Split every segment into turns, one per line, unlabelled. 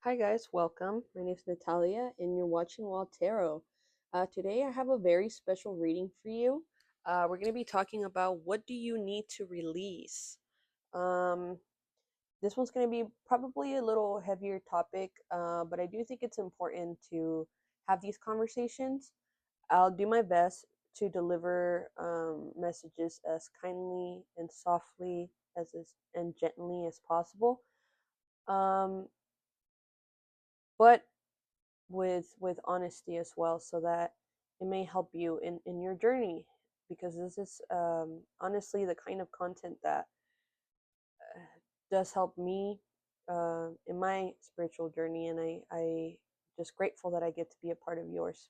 Hi guys, welcome. My name is Natalia and you're watching WildTarot. Today I have a very special reading for you. We're going to be talking about what do you need to release. Um, this one's going to be probably a little heavier topic, but I do think it's important to have these conversations. I'll do my best to deliver messages as kindly and softly and gently as possible. Um, but with honesty as well, so that it may help you in your journey, because this is honestly the kind of content that does help me in my spiritual journey, and I just grateful that I get to be a part of yours.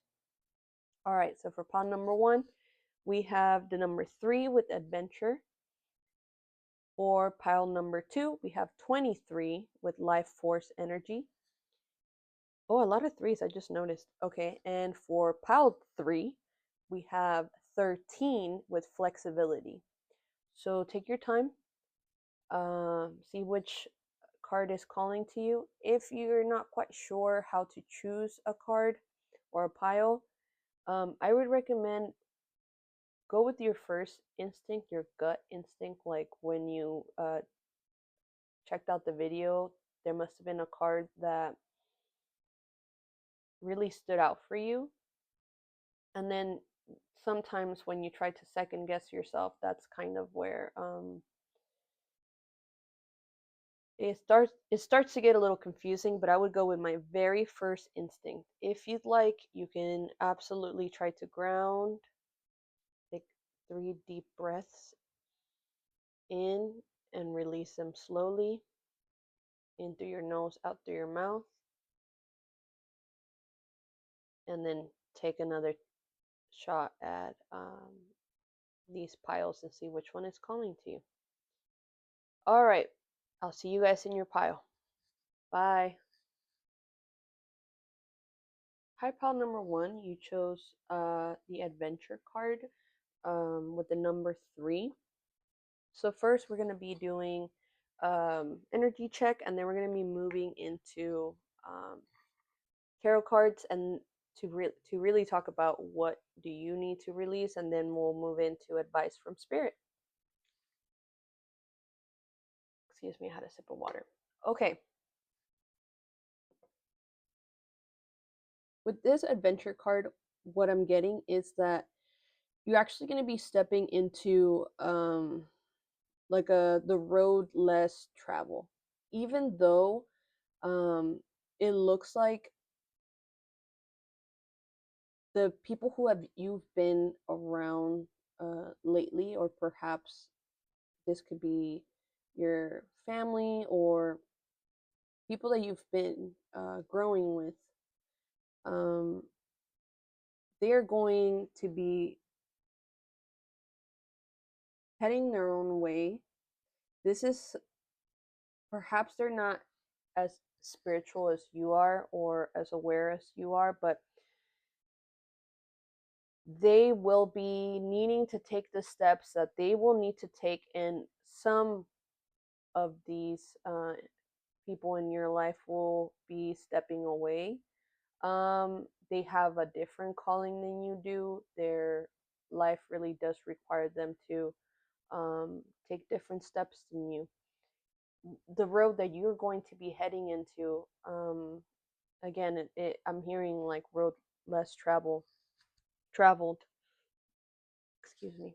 All right, so for pile number one, we have the number 3 with adventure. For pile number 2, we have 23 with life force energy. Oh, a lot of threes, I just noticed. Okay, and for pile 3, we have 13 with flexibility. So take your time, see which card is calling to you. If you're not quite sure how to choose a card or a pile, I would recommend go with your first instinct, your gut instinct. Like when you checked out the video, there must have been a card that really stood out for you. And then sometimes when you try to second guess yourself, that's kind of where it starts to get a little confusing. But I would go with my very first instinct. If you'd like, you can absolutely try to ground. Take 3 deep breaths in and release them slowly in through your nose, out through your mouth, and then take another shot at these piles and see which one is calling to you. All right, I'll see you guys in your pile. Bye. Hi, pile number 1. You chose the adventure card with the number 3. So first we're going to be doing energy check, and then we're going to be moving into tarot cards, and to really talk about what do you need to release, and then we'll move into advice from spirit. Excuse me, I had a sip of water. Okay. With this adventure card, what I'm getting is that you're actually going to be stepping into like the road less travel, even though it looks like the people who have you've been around lately, or perhaps this could be your family or people that you've been growing with, um, they're going to be heading their own way. This is perhaps they're not as spiritual as you are or as aware as you are, but they will be needing to take the steps that they will need to take, and some of these people in your life will be stepping away. They have a different calling than you do. Their life really does require them to take different steps than you. The road that you're going to be heading into, again, I'm hearing like road less traveled. Excuse me.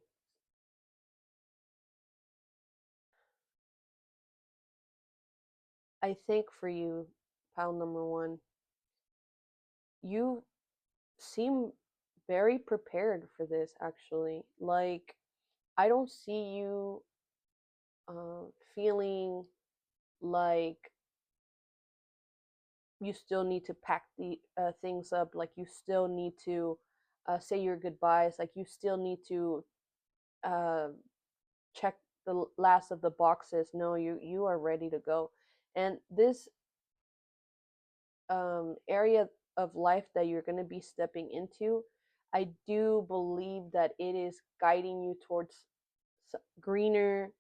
I think for you, pile number 1, you seem very prepared for this, actually. Like, I don't see you feeling like you still need to pack the things up, like you still need to say your goodbyes, like you still need to uh, check the last of the boxes. No, you are ready to go. And this area of life that you're going to be stepping into, I do believe that it is guiding you towards greener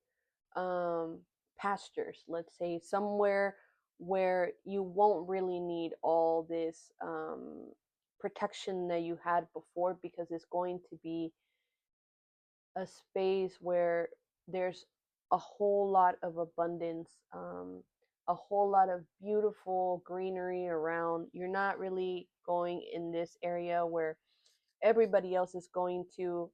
pastures, let's say, somewhere where you won't really need all this protection that you had before, because it's going to be a space where there's a whole lot of abundance, a whole lot of beautiful greenery around. You're not really going in this area where everybody else is going to,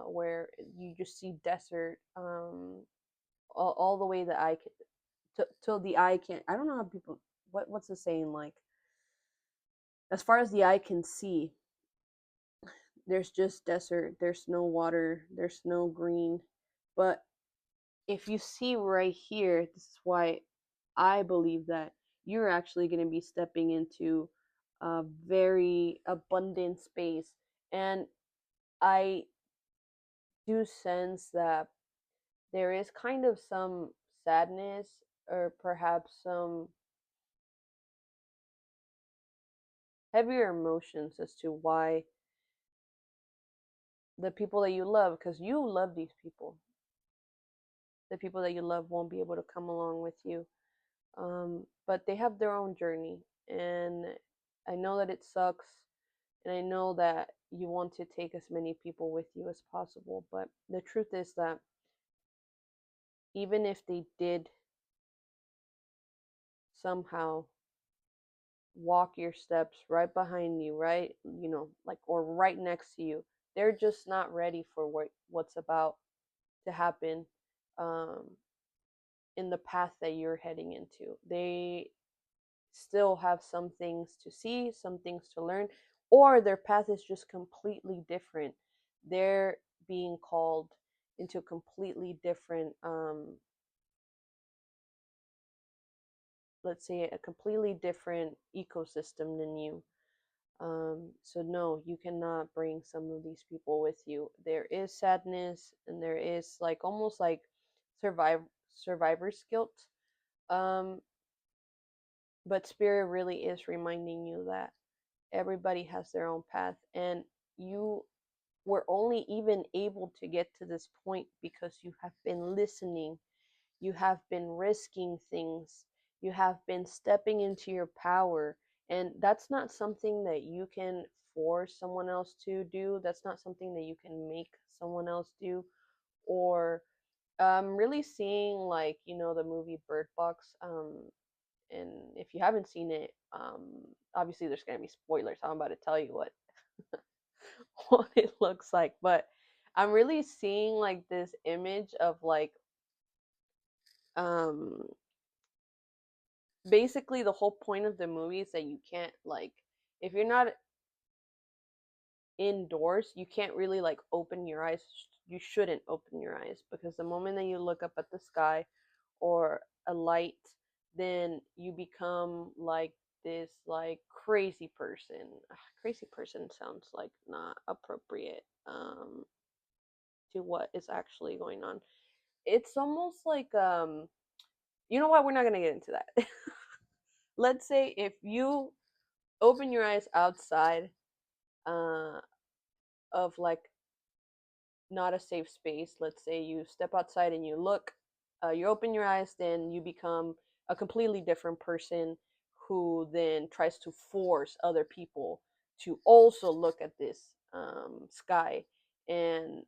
where you just see desert, all the way the eye can, till the eye can't. I don't know how people. What's the saying, like? As far as the eye can see, there's just desert. There's no water. There's no green. But if you see right here, this is why I believe that you're actually going to be stepping into a very abundant space. And I do sense that there is kind of some sadness, or perhaps some heavier emotions as to why the people that you love, because you love these people, the people that you love won't be able to come along with you. But they have their own journey, and I know that it sucks, and I know that you want to take as many people with you as possible. But the truth is that even if they did somehow walk your steps right behind you, right, like, or right next to you, they're just not ready for what's about to happen, um, in the path that you're heading into. They still have some things to see, some things to learn, or their path is just completely different. They're being called into a completely different, let's say, a completely different ecosystem than you. So no, you cannot bring some of these people with you. There is sadness, and there is like almost like survivor's guilt. Um, but Spirit really is reminding you that everybody has their own path, and you were only even able to get to this point because you have been listening, you have been risking things, you have been stepping into your power. And that's not something that you can force someone else to do. That's not something that you can make someone else do. Or really seeing, like, the movie Bird Box. And if you haven't seen it, obviously there's going to be spoilers. I'm about to tell you what what it looks like. But I'm really seeing like this image of like, um basically the whole point of the movie is that you can't, like, if you're not indoors, you can't really like open your eyes. You shouldn't open your eyes, because the moment that you look up at the sky or a light, then you become like this like crazy person. Crazy person sounds like not appropriate, to what is actually going on. It's almost like, you know what, we're not going to get into that. Let's say if you open your eyes outside, uh, of like not a safe space. Let's say you step outside and you look, you open your eyes, then you become a completely different person who then tries to force other people to also look at this, sky. And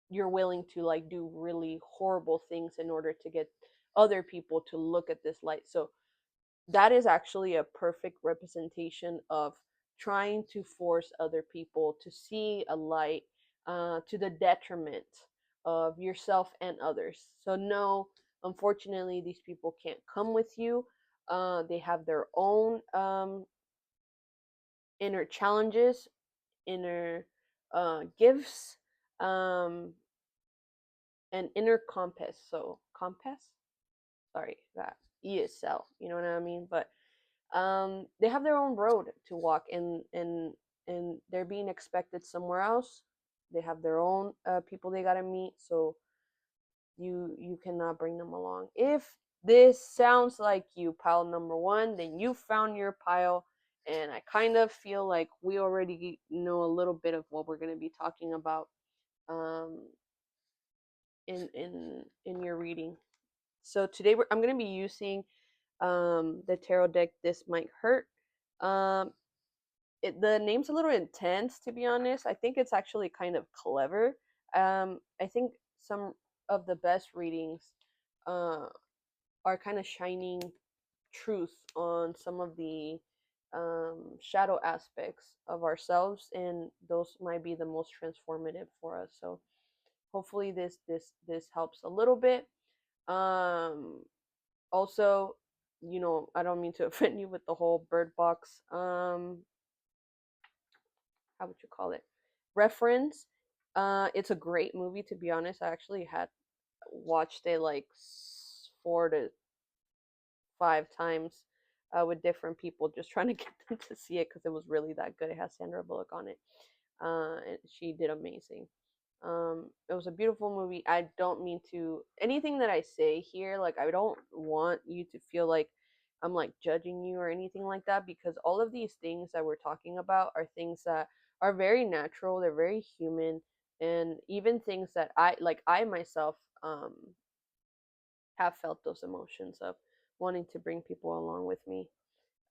you're willing to like do really horrible things in order to get other people to look at this light. So that is actually a perfect representation of trying to force other people to see a light, to the detriment of yourself and others. So no, unfortunately, these people can't come with you. They have their own, inner challenges, inner, gifts, um, and inner compass. So compass, sorry, that ESL, you know what I mean? But they have their own road to walk, and they're being expected somewhere else. They have their own, people they gotta meet. So you cannot bring them along. If this sounds like you, pile number one, then you found your pile. And I kind of feel like we already know a little bit of what we're going to be talking about, um in your reading. So today I'm going to be using the tarot deck This Might Hurt. Um, the name's a little intense, to be honest. I think it's actually kind of clever. I think some of the best readings uh, are kind of shining truth on some of the shadow aspects of ourselves, and those might be the most transformative for us. So hopefully this helps a little bit. Also, I don't mean to offend you with the whole bird box how would you call it, reference. It's a great movie, to be honest. I actually had watched it like 4 to 5 times with different people, just trying to get them to see it because it was really that good. It has Sandra Bullock on it, and she did amazing. It was a beautiful movie. I don't mean to anything that I say here, like I don't want you to feel like I'm like judging you or anything like that, because all of these things that we're talking about are things that are very natural, they're very human, and even things that I myself have felt those emotions of wanting to bring people along with me,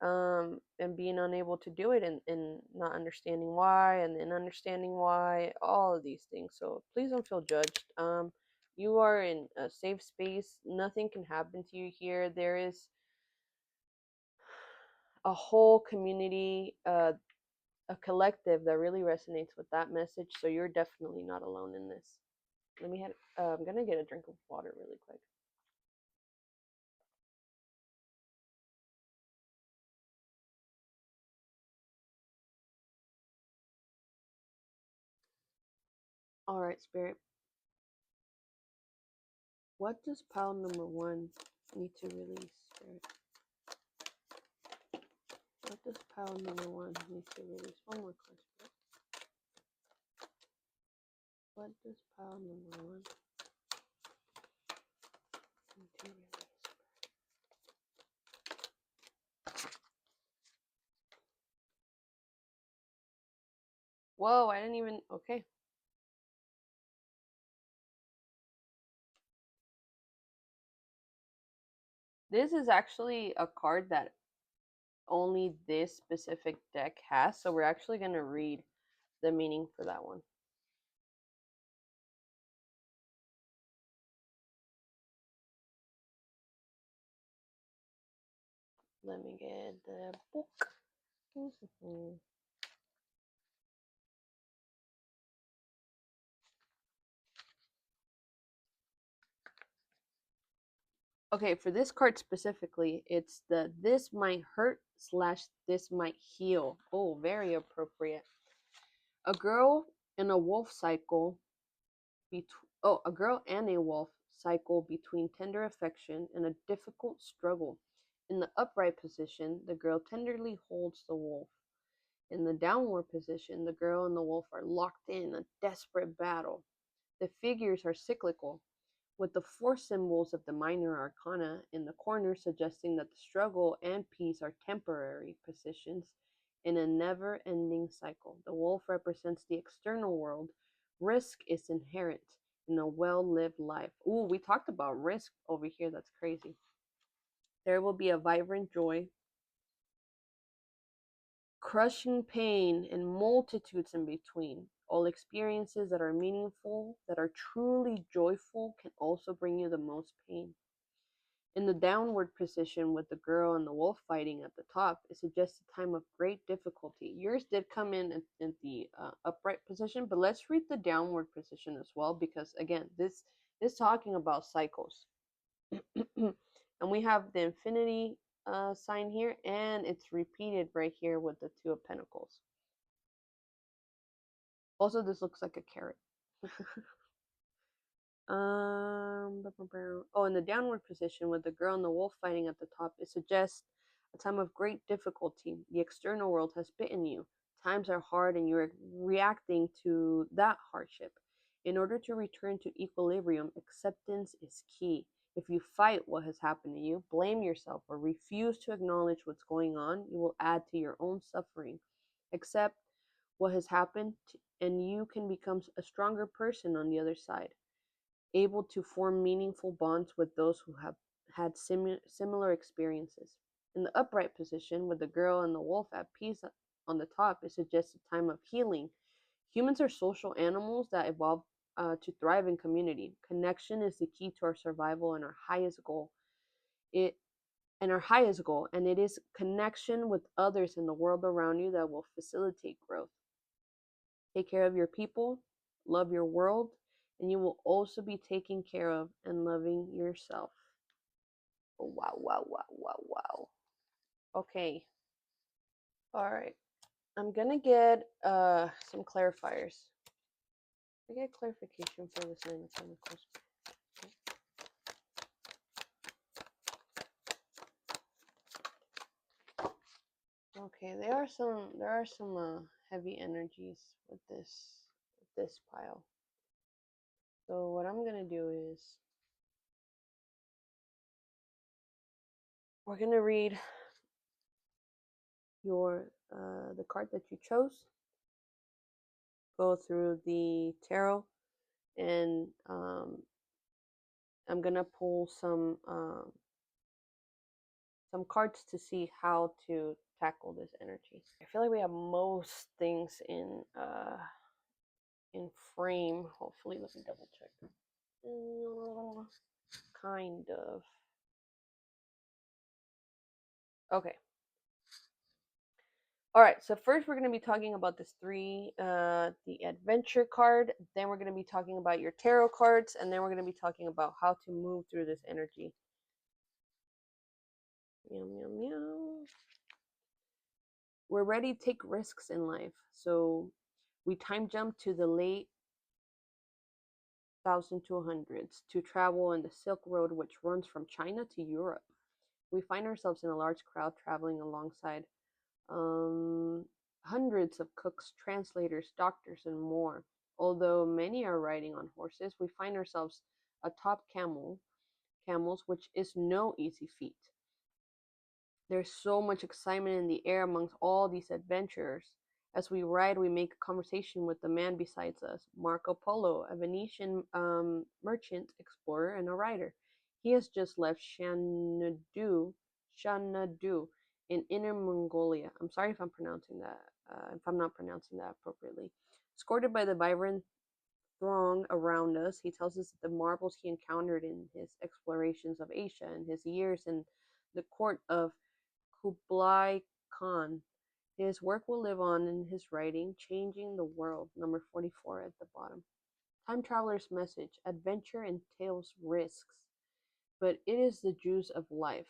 and being unable to do it, and not understanding why, and then understanding why, all of these things. So please don't feel judged. You are in a safe space. Nothing can happen to you here. There is a whole community, a collective that really resonates with that message. So you're definitely not alone in this. I'm gonna get a drink of water really quick. All right, Spirit. What does pile number 1 need to release, Spirit? What does pile number 1 need to release? One more card, Spirit. What does pile number 1 need to release? Whoa, I didn't even. Okay. This is actually a card that only this specific deck has, so we're actually going to read the meaning for that one. Let me get the book. Okay, for this card specifically, it's the This Might Hurt / This Might Heal. Oh, very appropriate. A girl and a wolf cycle a girl and a wolf cycle between tender affection and a difficult struggle. In the upright position, the girl tenderly holds the wolf. In the downward position, the girl and the wolf are locked in a desperate battle. The figures are cyclical, with the 4 symbols of the minor arcana in the corner suggesting that the struggle and peace are temporary positions in a never ending cycle. The wolf represents the external world. Risk is inherent in a well lived life. Ooh, we talked about risk over here. That's crazy. There will be a vibrant joy, crushing pain, and multitudes in between. All experiences that are meaningful, that are truly joyful, can also bring you the most pain. In the downward position with the girl and the wolf fighting at the top, it suggests a time of great difficulty. Yours did come in the upright position, but let's read the downward position as well, because again, this is talking about cycles. And we have the infinity sign here, and it's repeated right here with the 2 of Pentacles. Also, this looks like a carrot. In the downward position with the girl and the wolf fighting at the top, it suggests a time of great difficulty. The external world has bitten you. Times are hard and you're reacting to that hardship. In order to return to equilibrium, acceptance is key. If you fight what has happened to you, blame yourself, or refuse to acknowledge what's going on, you will add to your own suffering. Accept what has happened, and you can become a stronger person on the other side. able to form meaningful bonds with those who have had similar experiences. In the upright position, with the girl and the wolf at peace on the top, it suggests a time of healing. Humans are social animals that evolved to thrive in community. Connection is the key to our survival and our highest goal. And it is connection with others in the world around you that will facilitate growth. Take care of your people, love your world, and you will also be taking care of and loving yourself. Oh, wow, wow, wow, wow, wow. Okay. All right. I'm gonna get some clarifiers. I get clarification for the sign of Pentacles. Okay, there are some heavy energies with this pile. So what I'm gonna do is we're gonna read your the card that you chose. Go through the tarot, and I'm gonna pull some cards to see how to tackle this energy. I feel like we have most things in frame. Hopefully, let me double check. Kind of. Okay. All right, so first we're going to be talking about this the adventure card. Then we're going to be talking about your tarot cards, and then we're going to be talking about how to move through this energy. Meow, meow, meow. We're ready to take risks in life. So we time jump to the late 1200s to travel in the Silk Road, which runs from China to Europe. We find ourselves in a large crowd traveling alongside hundreds of cooks, translators, doctors, and more. Although many are riding on horses, we find ourselves atop camels, which is no easy feat. There's so much excitement in the air amongst all these adventurers. As we ride, we make conversation with the man beside us, Marco Polo, a Venetian merchant, explorer, and a writer. He has just left Xanadu in Inner Mongolia. I'm sorry if I'm not pronouncing that appropriately. Escorted by the vibrant throng around us, he tells us the marvels he encountered in his explorations of Asia and his years in the court of Kublai Khan. His work will live on in his writing, changing the world. Number 44 at the bottom. Time Traveler's Message. Adventure entails risks, but it is the juice of life.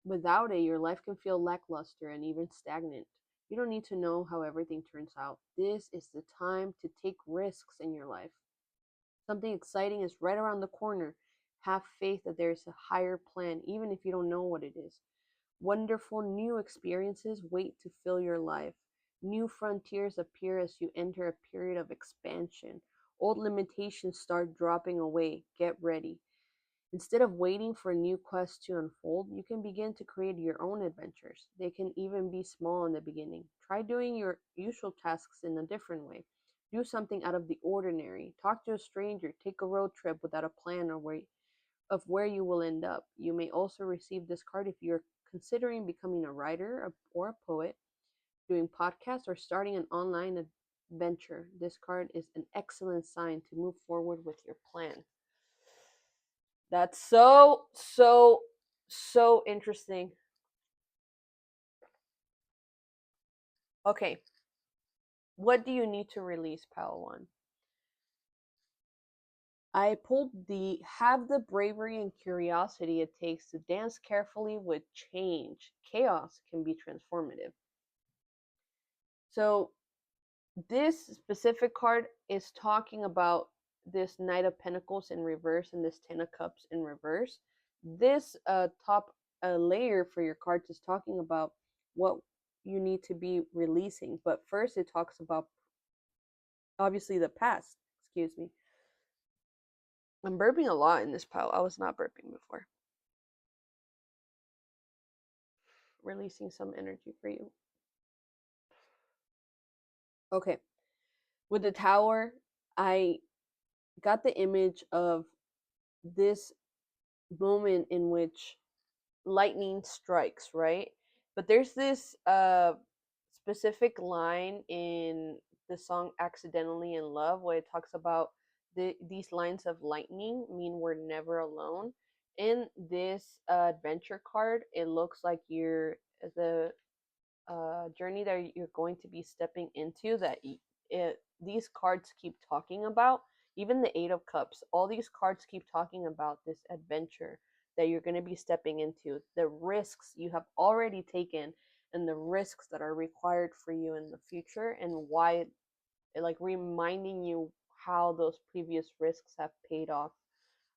Without it, your life can feel lackluster and even stagnant. You don't need to know how everything turns out. This is the time to take risks in your life. Something exciting is right around the corner. Have faith that there is a higher plan, even if you don't know what it is. Wonderful new experiences wait to fill your life. New frontiers appear as you enter a period of expansion. Old limitations start dropping away. Get ready. Instead of waiting for a new quest to unfold, you can begin to create your own adventures. They can even be small in the beginning. Try doing your usual tasks in a different way. Do something out of the ordinary. Talk to a stranger. Take a road trip without a plan of where you will end up. You may also receive this card if you're considering becoming a writer or a poet, doing podcasts, or starting an online adventure. This card is an excellent sign to move forward with your plan. That's so interesting. Okay. What do you need to release, Pile 1? I pulled the have the bravery and curiosity it takes to dance carefully with change. Chaos can be transformative. So this specific card is talking about this Knight of Pentacles in reverse and this Ten of Cups in reverse. This top layer for your cards is talking about what you need to be releasing. But first it talks about obviously the past. Excuse me. I'm burping a lot in this pile. I was not burping before. Releasing some energy for you. Okay. With the Tower, I got the image of this moment in which lightning strikes, right? But there's this specific line in the song Accidentally in Love where it talks about these lines of lightning mean we're never alone. In this adventure card, it looks like the journey that you're going to be stepping into these cards keep talking about. Even the Eight of Cups, all these cards keep talking about this adventure that you're going to be stepping into, the risks you have already taken, and the risks that are required for you in the future, and why, like, reminding you how those previous risks have paid off.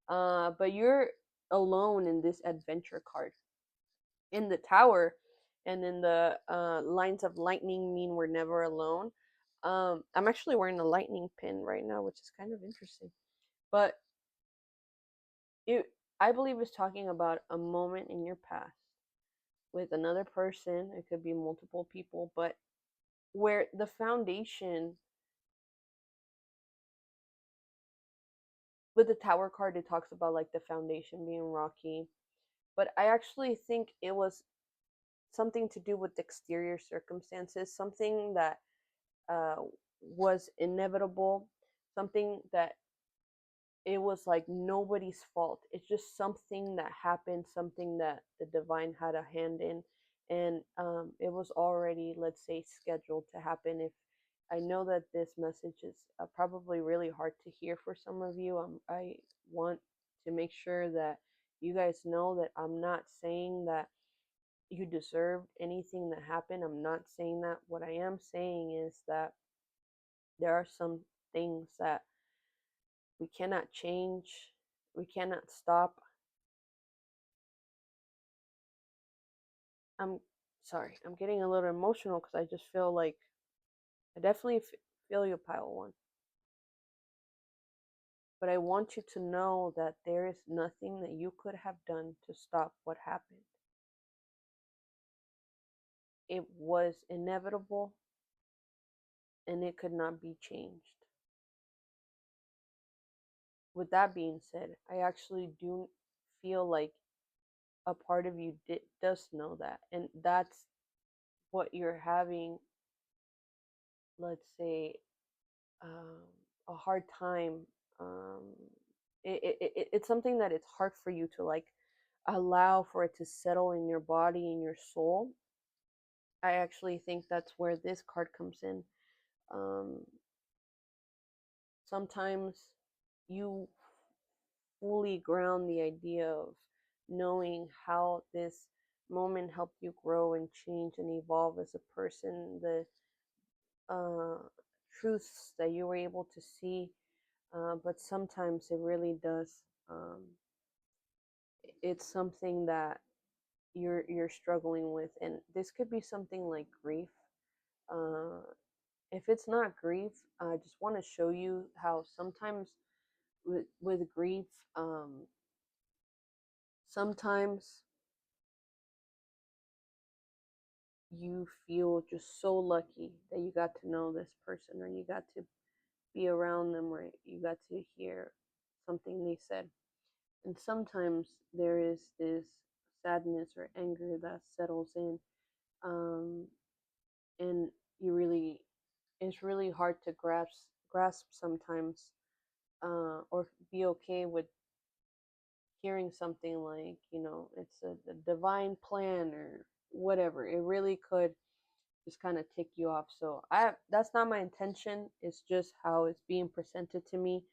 But you're alone in this adventure card. In the Tower, and in the lines of lightning mean we're never alone. I'm actually wearing a lightning pin right now, which is kind of interesting. But it, I believe, is talking about a moment in your past with another person. It could be multiple people, but where the foundation, with the Tower card, it talks about like the foundation being rocky. But I actually think it was something to do with exterior circumstances, something that uh, was inevitable, something that it was like nobody's fault. It's just something that happened, something that the divine had a hand in, and it was already, let's say, scheduled to happen. If I know that this message is probably really hard to hear for some of you, I want to make sure that you guys know that I'm not saying that you deserved anything that happened. I'm not saying that. What I am saying is that there are some things that we cannot change, we cannot stop. I'm sorry, I'm getting a little emotional because I just feel like I definitely feel you, pile one. But I want you to know that there is nothing that you could have done to stop what happened. It was inevitable and it could not be changed. With that being said, I actually do feel like a part of you does know that. And that's what you're having, let's say, a hard time. Um, it's something that it's hard for you to like allow for it to settle in your body and your soul. I actually think that's where this card comes in. Um, Sometimes you fully ground the idea of knowing how this moment helped you grow and change and evolve as a person, the uh, truths that you were able to see. But sometimes it really does. It's something that you're struggling with, and this could be something like grief. Uh, if it's not grief, I just want to show you how sometimes with grief, sometimes you feel just so lucky that you got to know this person, or you got to be around them, or you got to hear something they said. And sometimes there is this sadness or anger that settles in, um, and you really, it's really hard to grasp sometimes, or be okay with hearing something like, it's a divine plan or whatever. It really could just kind of tick you off. So that's not my intention. It's just how it's being presented to me.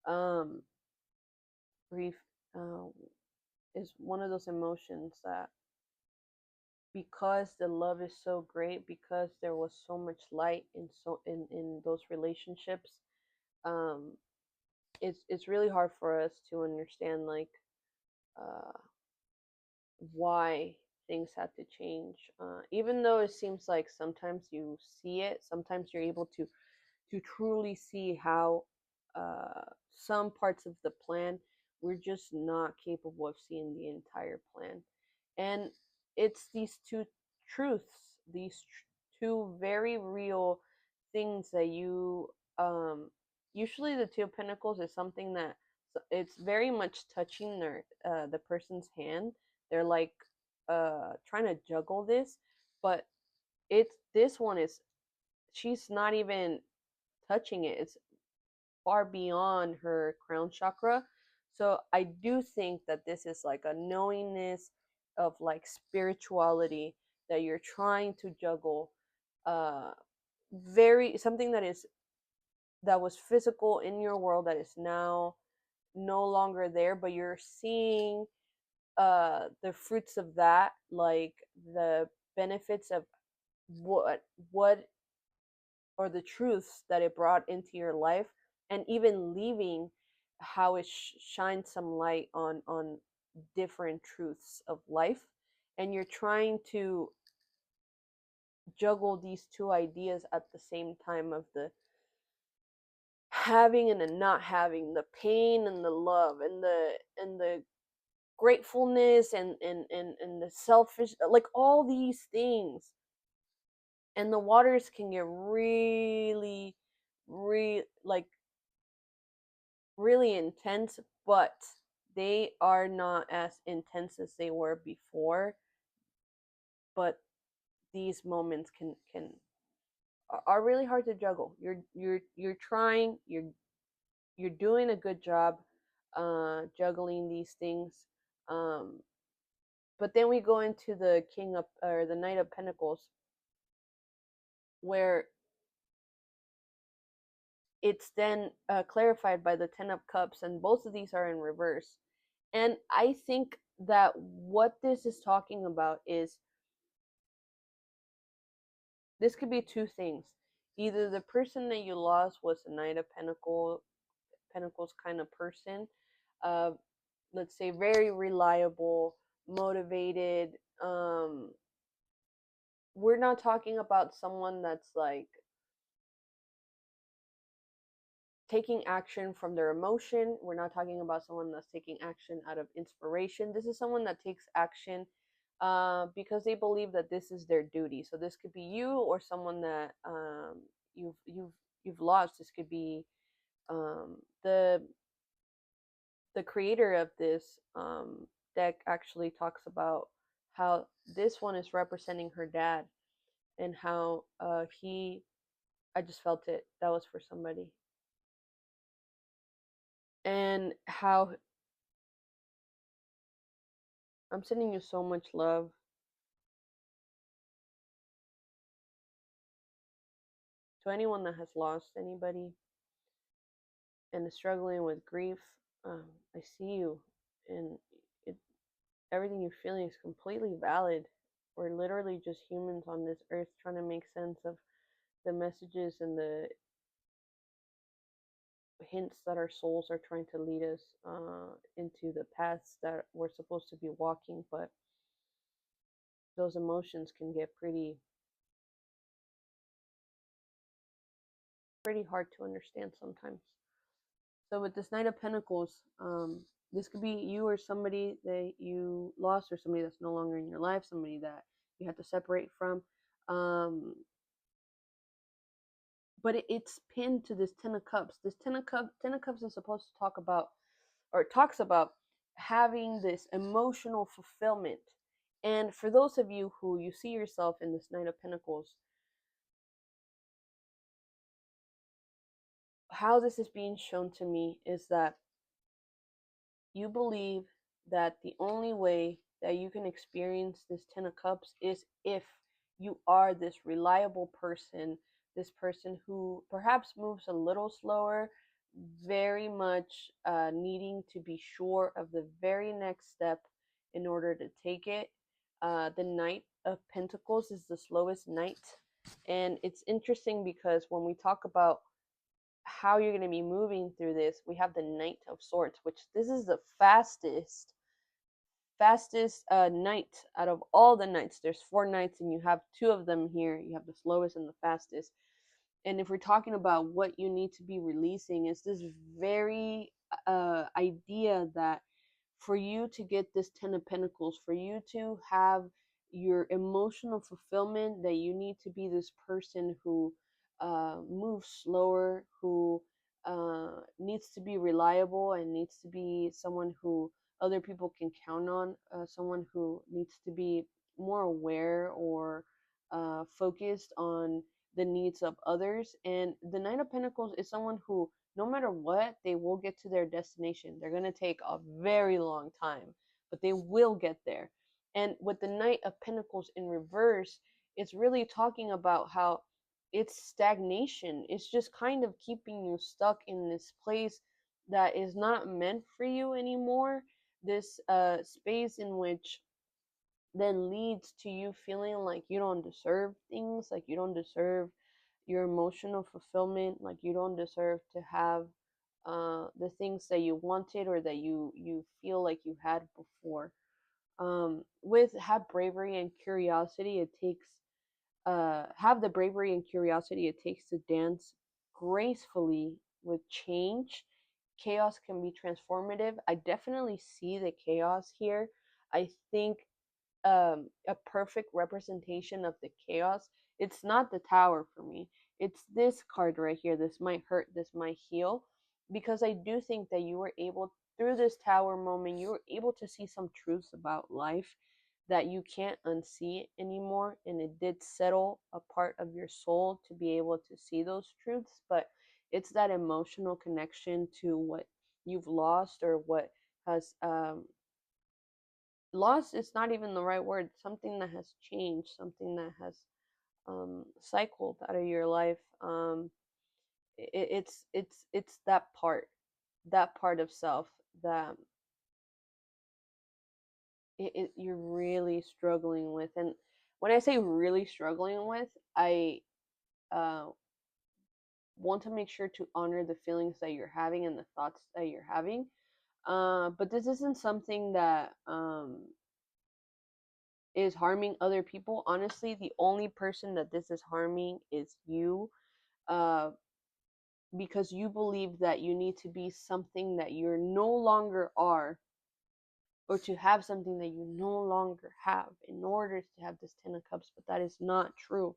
um Grief uh, is one of those emotions that, because the love is so great, because there was so much light in those relationships, um it's really hard for us to understand, like, uh why things have to change, even though it seems like sometimes you see it, sometimes you're able to truly see how, some parts of the plan, we're just not capable of seeing the entire plan. And it's these two truths, these two very real things that you, usually the Two of Pentacles is something that it's very much touching the person's hand. They're like trying to juggle this, but it's this one is she's not even touching it. It's far beyond her crown chakra. So I do think that this is like a knowingness of like spirituality that you're trying to juggle. Uh, very something that was physical in your world that is now no longer there, but you're seeing the fruits of that, like the benefits of what or the truths that it brought into your life, and even leaving how it shines some light on different truths of life, and you're trying to juggle these two ideas at the same time of the having and the not having, the pain and the love, and the gratefulness and the selfish, like all these things. And the waters can get like really intense, but they are not as intense as they were before. But these moments can are really hard to juggle. You're trying, you're doing a good job juggling these things. Um, but then we go into the King of or the Knight of Pentacles, where it's then clarified by the Ten of Cups, and both of these are in reverse. And I think that what this is talking about is this could be two things. Either the person that you lost was a Knight of Pentacles kind of person, uh, let's say very reliable, motivated. We're not talking about someone that's like taking action from their emotion. We're not talking about someone that's taking action out of inspiration. This is someone that takes action because they believe that this is their duty. So this could be you or someone that you've you've you've lost. This could be um, the the creator of this deck actually talks about how this one is representing her dad, and how he I just felt it, that was for somebody, and how I'm sending you so much love to anyone that has lost anybody and is struggling with grief. I see you, and it, everything you're feeling is completely valid. We're literally just humans on this earth trying to make sense of the messages and the hints that our souls are trying to lead us into the paths that we're supposed to be walking. But those emotions can get pretty hard to understand sometimes. So with this Knight of Pentacles, this could be you or somebody that you lost, or somebody that's no longer in your life, somebody that you had to separate from. Um, but it's pinned to this Ten of Cups. This Ten of Cups is supposed to talk about, or it talks about having this emotional fulfillment. And for those of you who you see yourself in this Knight of Pentacles, how this is being shown to me is that you believe that the only way that you can experience this Ten of Cups is if you are this reliable person, this person who perhaps moves a little slower, very much needing to be sure of the very next step in order to take it. The Knight of Pentacles is the slowest knight. And it's interesting because when we talk about how you're going to be moving through this, we have the Knight of Swords, which this is the fastest knight out of all the knights. There's four knights, and you have two of them here. You have the slowest and the fastest. And if we're talking about what you need to be releasing, is this very idea that for you to get this Ten of Pentacles, for you to have your emotional fulfillment, that you need to be this person who moves slower, who needs to be reliable and needs to be someone who other people can count on, someone who needs to be more aware or focused on the needs of others. And the Knight of Pentacles is someone who, no matter what, they will get to their destination. They're going to take a very long time, but they will get there. And with the Knight of Pentacles in reverse, it's really talking about how it's stagnation. It's just kind of keeping you stuck in this place that is not meant for you anymore. This space in which then leads to you feeling like you don't deserve things, like you don't deserve your emotional fulfillment, like you don't deserve to have the things that you wanted or that you feel like you had before. With have bravery and curiosity, it takes have the bravery and curiosity it takes to dance gracefully with change. Chaos can be transformative. I definitely see the chaos here. I think a perfect representation of the chaos. It's not the tower for me. It's this card right here. This might hurt, this might heal. Because I do think that you were able, through this tower moment, you were able to see some truths about life that you can't unsee anymore. And it did settle a part of your soul to be able to see those truths. But it's that emotional connection to what you've lost or what has loss is not even the right word. Something that has changed, something that has cycled out of your life. It's that part of self that you're really struggling with. And when I say really struggling with, I uh, want to make sure to honor the feelings that you're having and the thoughts that you're having. But this isn't something that is harming other people. Honestly, the only person that this is harming is you, uh, because you believe that you need to be something that you're no longer are, or to have something that you no longer have in order to have this 10 of cups. But that is not true.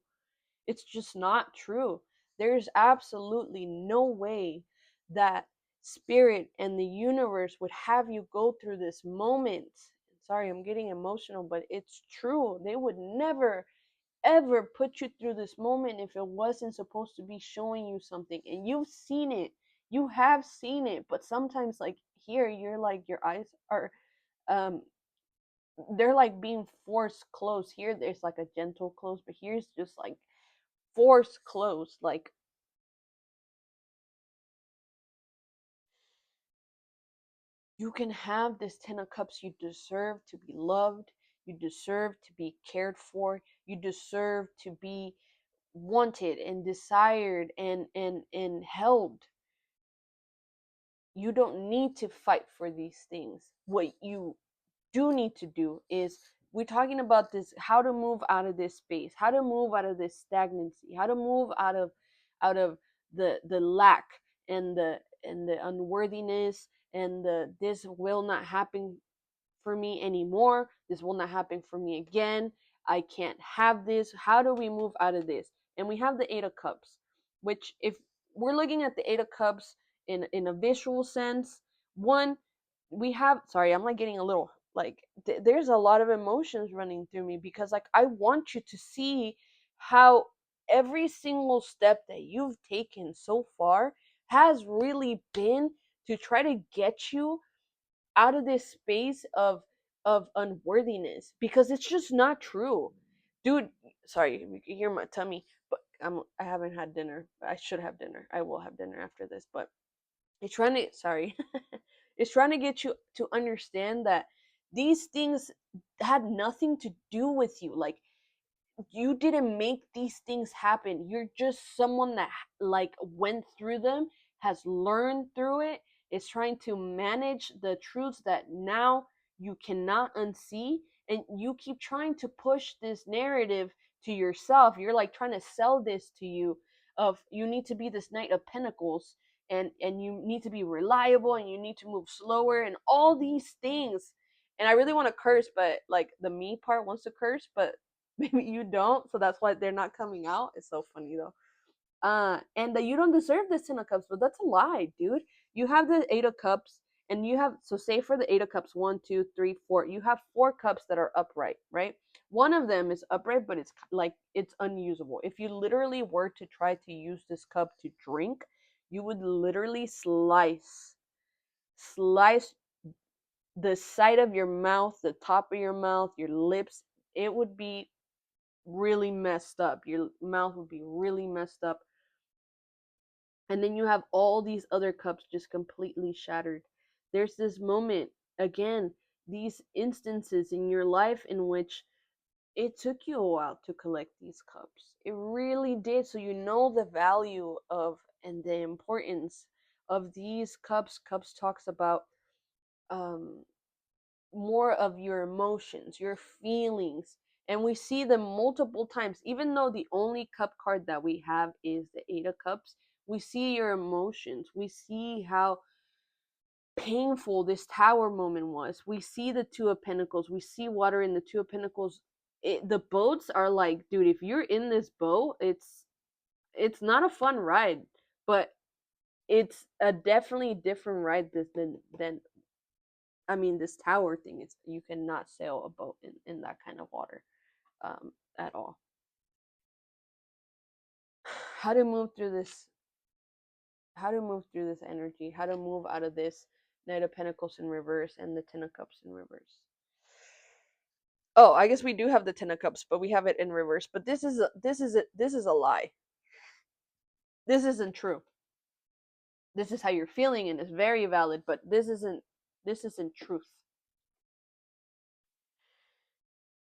It's just not true. There's absolutely no way that spirit and the universe would have you go through this moment. Sorry, I'm getting emotional, but it's true. They would never ever put you through this moment if it wasn't supposed to be showing you something. And you've seen it. You have seen it. But sometimes, like here, you're like, your eyes are um they're like being forced closed. Here there's like a gentle close, but here's just like forced closed. Like, you can have this 10 of cups. You deserve to be loved. You deserve to be cared for. You deserve to be wanted and desired and held. You don't need to fight for these things. What you do need to do is, we're talking about this, how to move out of this space, how to move out of this stagnancy, how to move out of the lack and the unworthiness and the this will not happen for me anymore. This will not happen for me again. I can't have this. How do we move out of this? And we have the 8 of cups, which, if we're looking at the 8 of cups in a visual sense, one, we have, sorry, I'm like getting a little like there's a lot of emotions running through me, because like I want you to see how every single step that you've taken so far has really been to try to get you out of this space of unworthiness, because it's just not true, dude. Sorry, you can hear my tummy, but I haven't had dinner. I should have dinner. I will have dinner after this, but it's trying to, sorry, it's trying to get you to understand that these things had nothing to do with you. Like, you didn't make these things happen. You're just someone that like went through them, has learned through it, is trying to manage the truths that now you cannot unsee. And you keep trying to push this narrative to yourself. You're like trying to sell this to you, of you need to be this Knight of Pentacles, and you need to be reliable, and you need to move slower, and all these things. And I really want to curse, but like the me part wants to curse, but maybe you don't, so that's why they're not coming out. It's so funny though. and that you don't deserve this 10 of cups, but that's a lie, dude. You have the 8 of cups, and you have, so say for the 8 of cups, 1, 2, 3, 4, you have 4 cups that are upright, right? One of them is upright, but it's like it's unusable. If you literally were to try to use this cup to drink, you would literally slice the side of your mouth, the top of your mouth, your lips. It would be really messed up. Your mouth would be really messed up. And then you have all these other cups just completely shattered. There's this moment, again, these instances in your life in which it took you a while to collect these cups. It really did. So you know the value of and the importance of these cups. Cups talks about um more of your emotions, your feelings. And we see them multiple times. Even though the only cup card that we have is the 8 of cups, we see your emotions. We see how painful this tower moment was. We see the 2 of pentacles. We see water in the 2 of pentacles. The boats are like, dude, if you're in this boat, it's not a fun ride, but it's a definitely different ride than I mean, this tower thing is, you cannot sail a boat in that kind of water at all. How to move through this? How to move through this energy? How to move out of this Knight of Pentacles in reverse and the 10 of Cups in reverse? Oh, I guess we do have the 10 of Cups, but we have it in reverse. But this is a lie. This isn't true. This is how you're feeling, and it's very valid. But this isn't truth.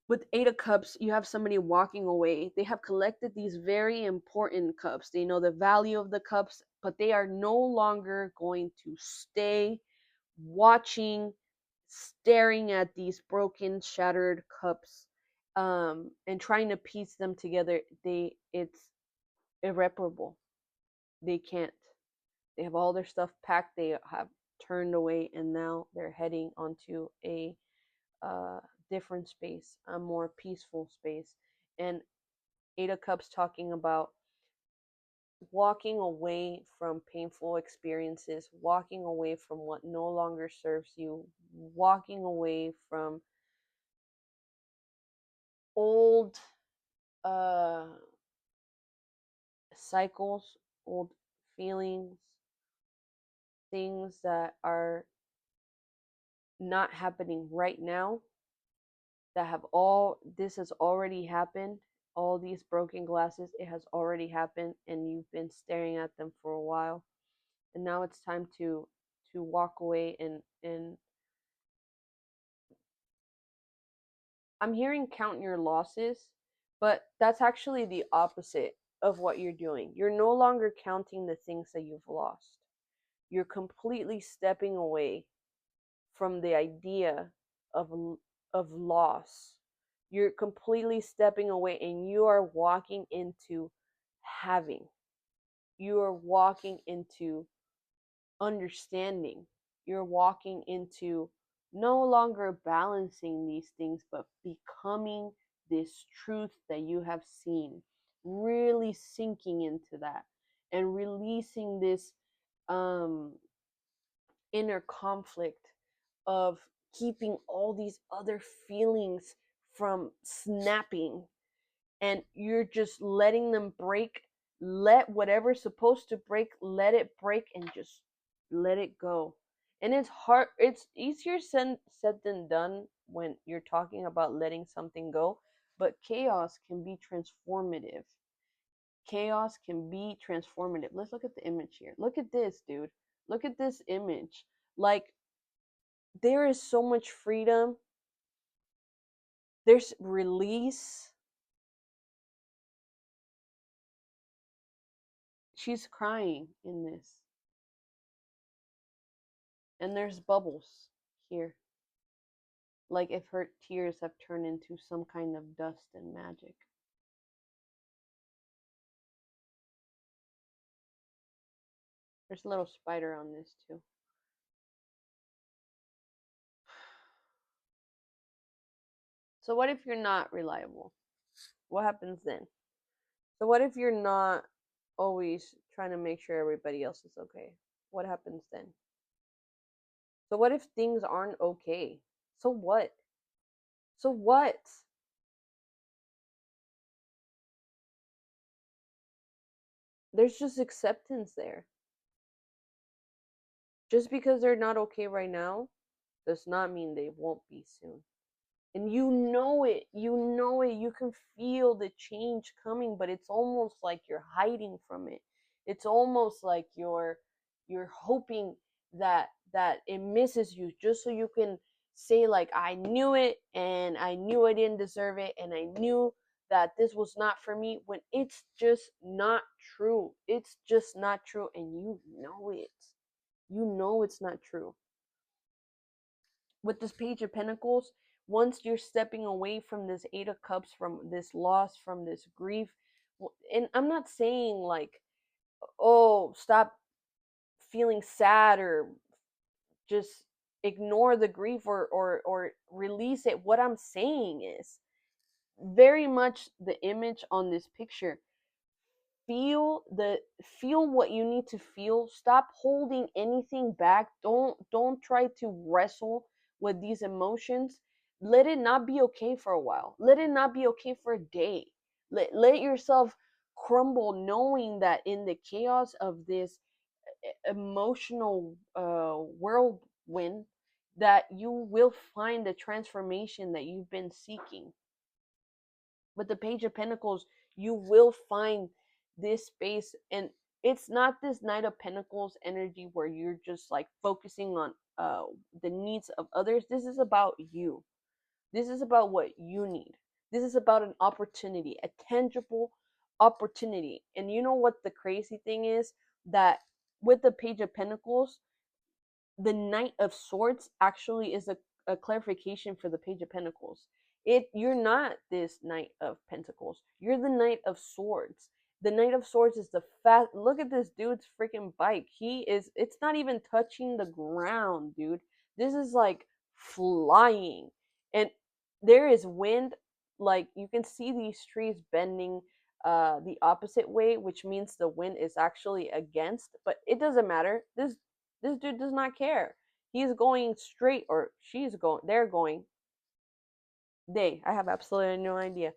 With 8 of Cups, you have somebody walking away. They have collected these very important cups. They know the value of the cups, but they are no longer going to stay watching, staring at these broken, shattered cups, and trying to piece them together. It's irreparable. They can't. They have all their stuff packed. They have turned away, and now they're heading onto a uh, different space, a more peaceful space. And 8 of Cups talking about walking away from painful experiences, walking away from what no longer serves you, walking away from old uh, cycles, old feelings, things that are not happening right now, that have all this has already happened. All these broken glasses, it has already happened, and you've been staring at them for a while, and now it's time to walk away. And I'm hearing count your losses, but that's actually the opposite of what you're doing. You're no longer counting the things that you've lost. You're completely stepping away from the idea of loss. You're completely stepping away, and you are walking into having. You are walking into understanding. You're walking into no longer balancing these things, but becoming this truth that you have seen, really sinking into that and releasing this um inner conflict of keeping all these other feelings from snapping, and you're just letting them break. Let whatever's supposed to break, let it break, and just let it go. And it's hard, it's easier said than done when you're talking about letting something go, but chaos can be transformative. Chaos can be transformative. Let's look at the image here. Look at this, dude. Look at this image. Like, there is so much freedom. There's release. She's crying in this. And there's bubbles here. Like if her tears have turned into some kind of dust and magic. There's a little spider on this too. So what if you're not reliable? What happens then? So what if you're not always trying to make sure everybody else is okay. What happens then? So what if things aren't okay? So what? So what? There's just acceptance there. Just because they're not okay right now does not mean they won't be soon. And you know it. You know it. You can feel the change coming, but it's almost like you're hiding from it. It's almost like you're hoping that it misses you just so you can say like I knew it and I knew I didn't deserve it and I knew that this was not for me when it's just not true. It's just not true and you know it. You know it's not true. With this Page of Pentacles, once you're stepping away from this Eight of Cups, from this loss, from this grief, and I'm not saying like, oh, stop feeling sad or just ignore the grief or release it. What I'm saying is very much the image on this picture. Feel what you need to feel. Stop holding anything back. Don't try to wrestle with these emotions. Let it not be okay for a while. Let it not be okay for a day. Let yourself crumble knowing that in the chaos of this emotional whirlwind that you will find the transformation that you've been seeking. With the Page of Pentacles, you will find this space, and it's not this Knight of Pentacles energy where you're just like focusing on the needs of others. This is about you. This is about what you need. This is about an opportunity, a tangible opportunity. And you know what the crazy thing is? That with the Page of Pentacles, the Knight of Swords actually is a clarification for the Page of Pentacles. You're not this Knight of Pentacles. You're the Knight of Swords. The Knight of Swords is the fast. Look at this dude's freaking bike. It's not even touching the ground, dude. This is like flying. And there is wind. Like you can see these trees bending the opposite way, which means the wind is actually against, but it doesn't matter. This dude does not care. He's going straight, or she's going, they're going, I have absolutely no idea.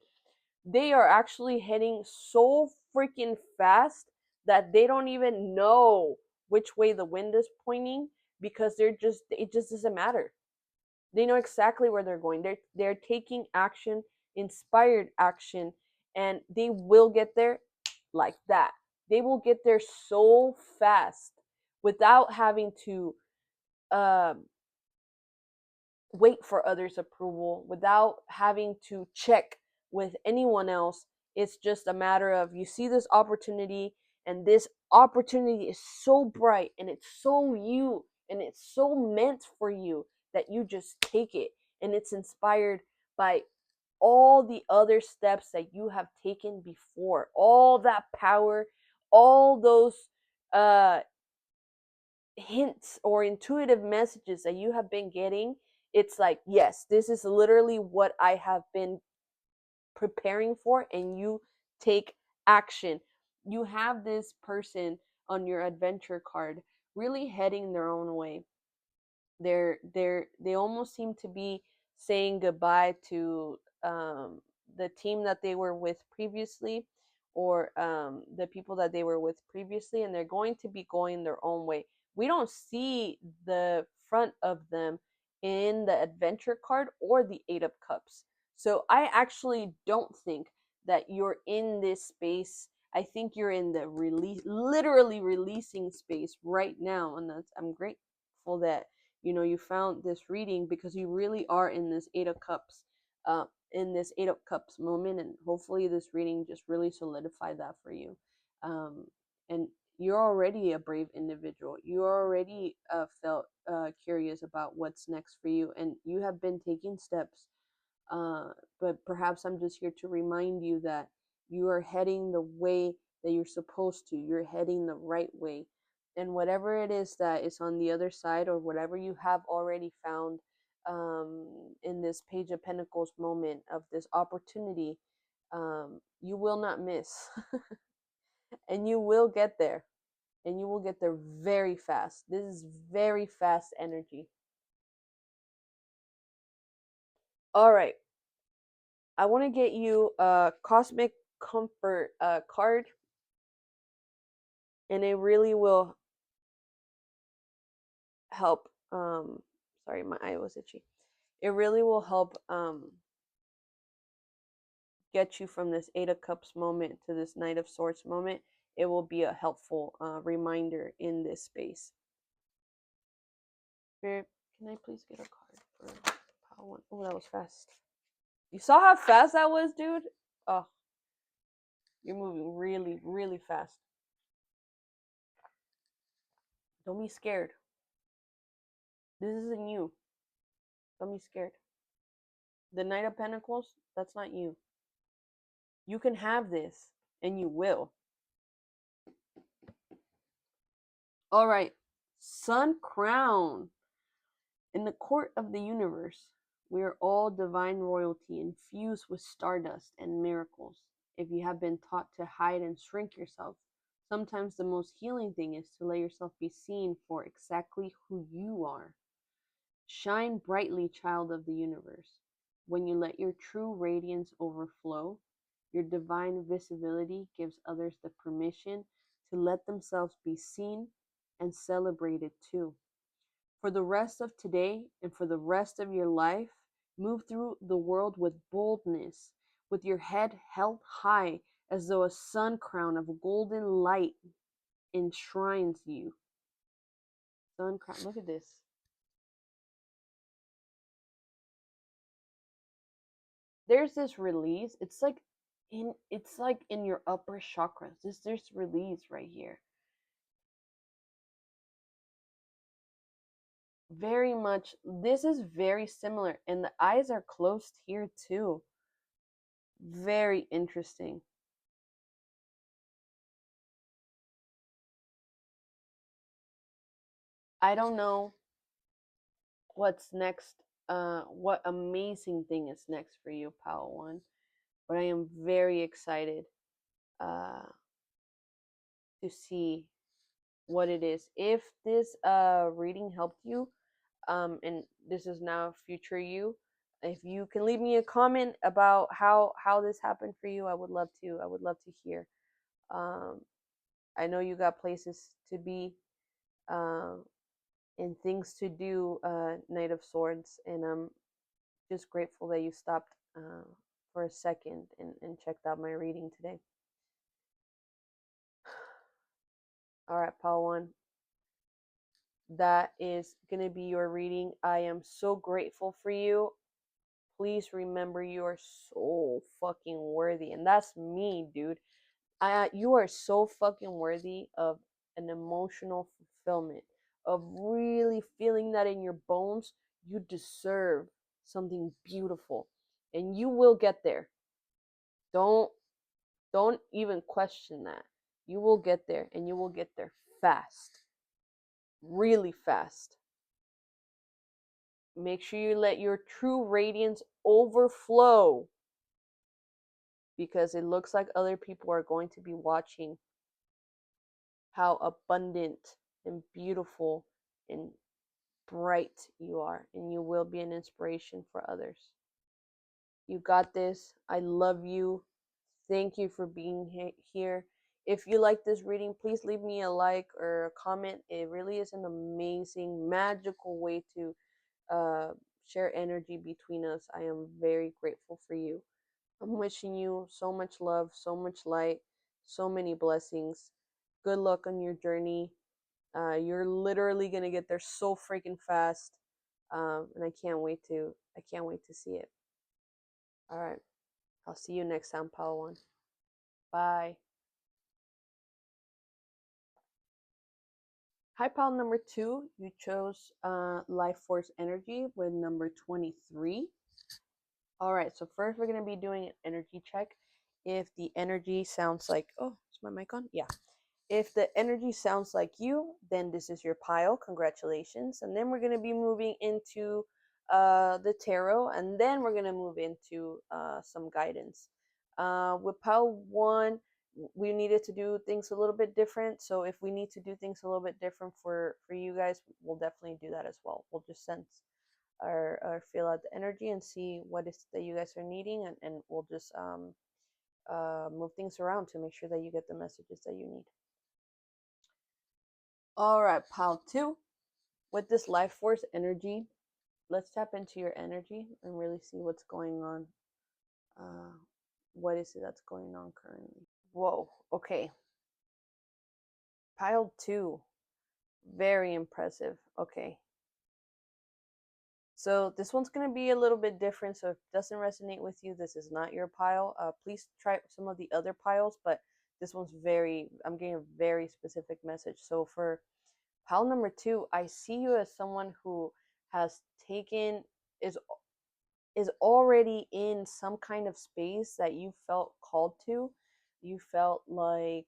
They are actually heading so freaking fast that they don't even know which way the wind is pointing because it just doesn't matter. They know exactly where they're going. They're taking action, inspired action, and they will get there like that. They will get there so fast without having to um wait for others' approval, without having to check with anyone else. It's just a matter of you see this opportunity, and this opportunity is so bright and it's so you and it's so meant for you that you just take it. And it's inspired by all the other steps that you have taken before, all that power, all those uh hints or intuitive messages that you have been getting. It's like, yes, this is literally what I have been preparing for, and you take action. You have this person on your adventure card really heading their own way. They almost seem to be saying goodbye to the team that they were with previously, or the people that they were with previously, and they're going to be going their own way. We don't see the front of them in the adventure card or the Eight of Cups. So I actually don't think that you're in this space. I think you're in the release, literally releasing space right now, and I'm grateful that you found this reading, because you really are in this Eight of Cups moment, and hopefully this reading just really solidified that for you. And you're already a brave individual. You already felt curious about what's next for you, and you have been taking steps. But perhaps I'm just here to remind you that you are heading the way that you're supposed to. You're heading the right way. And whatever it is that is on the other side, or whatever you have already found in this Page of Pentacles moment of this opportunity, you will not miss. And you will get there. And you will get there very fast. This is very fast energy. All right. I want to get you a cosmic comfort card, and it really will help. Sorry, my eye was itchy. It really will help get you from this Eight of Cups moment to this Knight of Swords moment. It will be a helpful reminder in this space. Spirit, can I please get a card for Power One? Oh, that was fast. You saw how fast that was, dude? Oh, you're moving really, really fast. Don't be scared. This isn't you. Don't be scared. The Knight of Pentacles, that's not you. You can have this, and you will. All right. Sun Crown. In the court of the universe, we are all divine royalty infused with stardust and miracles. If you have been taught to hide and shrink yourself, sometimes the most healing thing is to let yourself be seen for exactly who you are. Shine brightly, child of the universe. When you let your true radiance overflow, your divine visibility gives others the permission to let themselves be seen and celebrated too. For the rest of today and for the rest of your life, move through the world with boldness, with your head held high as though a sun crown of golden light enshrines you. Sun crown, look at this. There's this release. It's like in your upper chakras. There's release right here. Very much, this is very similar, and the eyes are closed here too. Very interesting. I don't know what's next, what amazing thing is next for you, Pal One, but I am very excited uh, to see what it is. If this reading helped you, and this is now future you, if you can leave me a comment about how this happened for you, I would love to. I would love to hear. Um, I know you got places to be, um, and things to do, Knight of Swords, and I'm just grateful that you stopped for a second and checked out my reading today. All right, Paul One. That is going to be your reading. I am so grateful for you. Please remember you are so fucking worthy. And that's me, dude. You are so fucking worthy of an emotional fulfillment, of really feeling that in your bones. You deserve something beautiful. And you will get there. Don't even question that. You will get there, and you will get there fast. Really fast. Make sure you let your true radiance overflow, because it looks like other people are going to be watching how abundant and beautiful and bright you are, and you will be an inspiration for others. You got this. I love you. Thank you for being here. If you like this reading, please leave me a like or a comment. It really is an amazing, magical way to share energy between us. I am very grateful for you. I'm wishing you so much love, so much light, so many blessings. Good luck on your journey. You're literally gonna get there so freaking fast, and I can't wait to. I can't wait to see it. All right, I'll see you next time, Power One. Bye. Hi, pile number 2. You chose Life Force Energy with number 23. All right, so first we're going to be doing an energy check. If the energy sounds like, oh, is my mic on? Yeah. If the energy sounds like you, then this is your pile. Congratulations. And then we're going to be moving into the tarot, and then we're going to move into some guidance. With pile 1, we needed to do things a little bit different. So if we need to do things a little bit different for you guys, we'll definitely do that as well. We'll just sense or feel out the energy and see what is that you guys are needing, and we'll just move things around to make sure that you get the messages that you need. All right, pile 2. With this life force energy, let's tap into your energy and really see what's going on. What is it that's going on currently? Whoa, okay. Pile 2. Very impressive. Okay. So this one's going to be a little bit different. So if it doesn't resonate with you, this is not your pile. Please try some of the other piles, but this one's I'm getting a very specific message. So for pile number 2, I see you as someone who has taken, is already in some kind of space that you felt called to. You felt like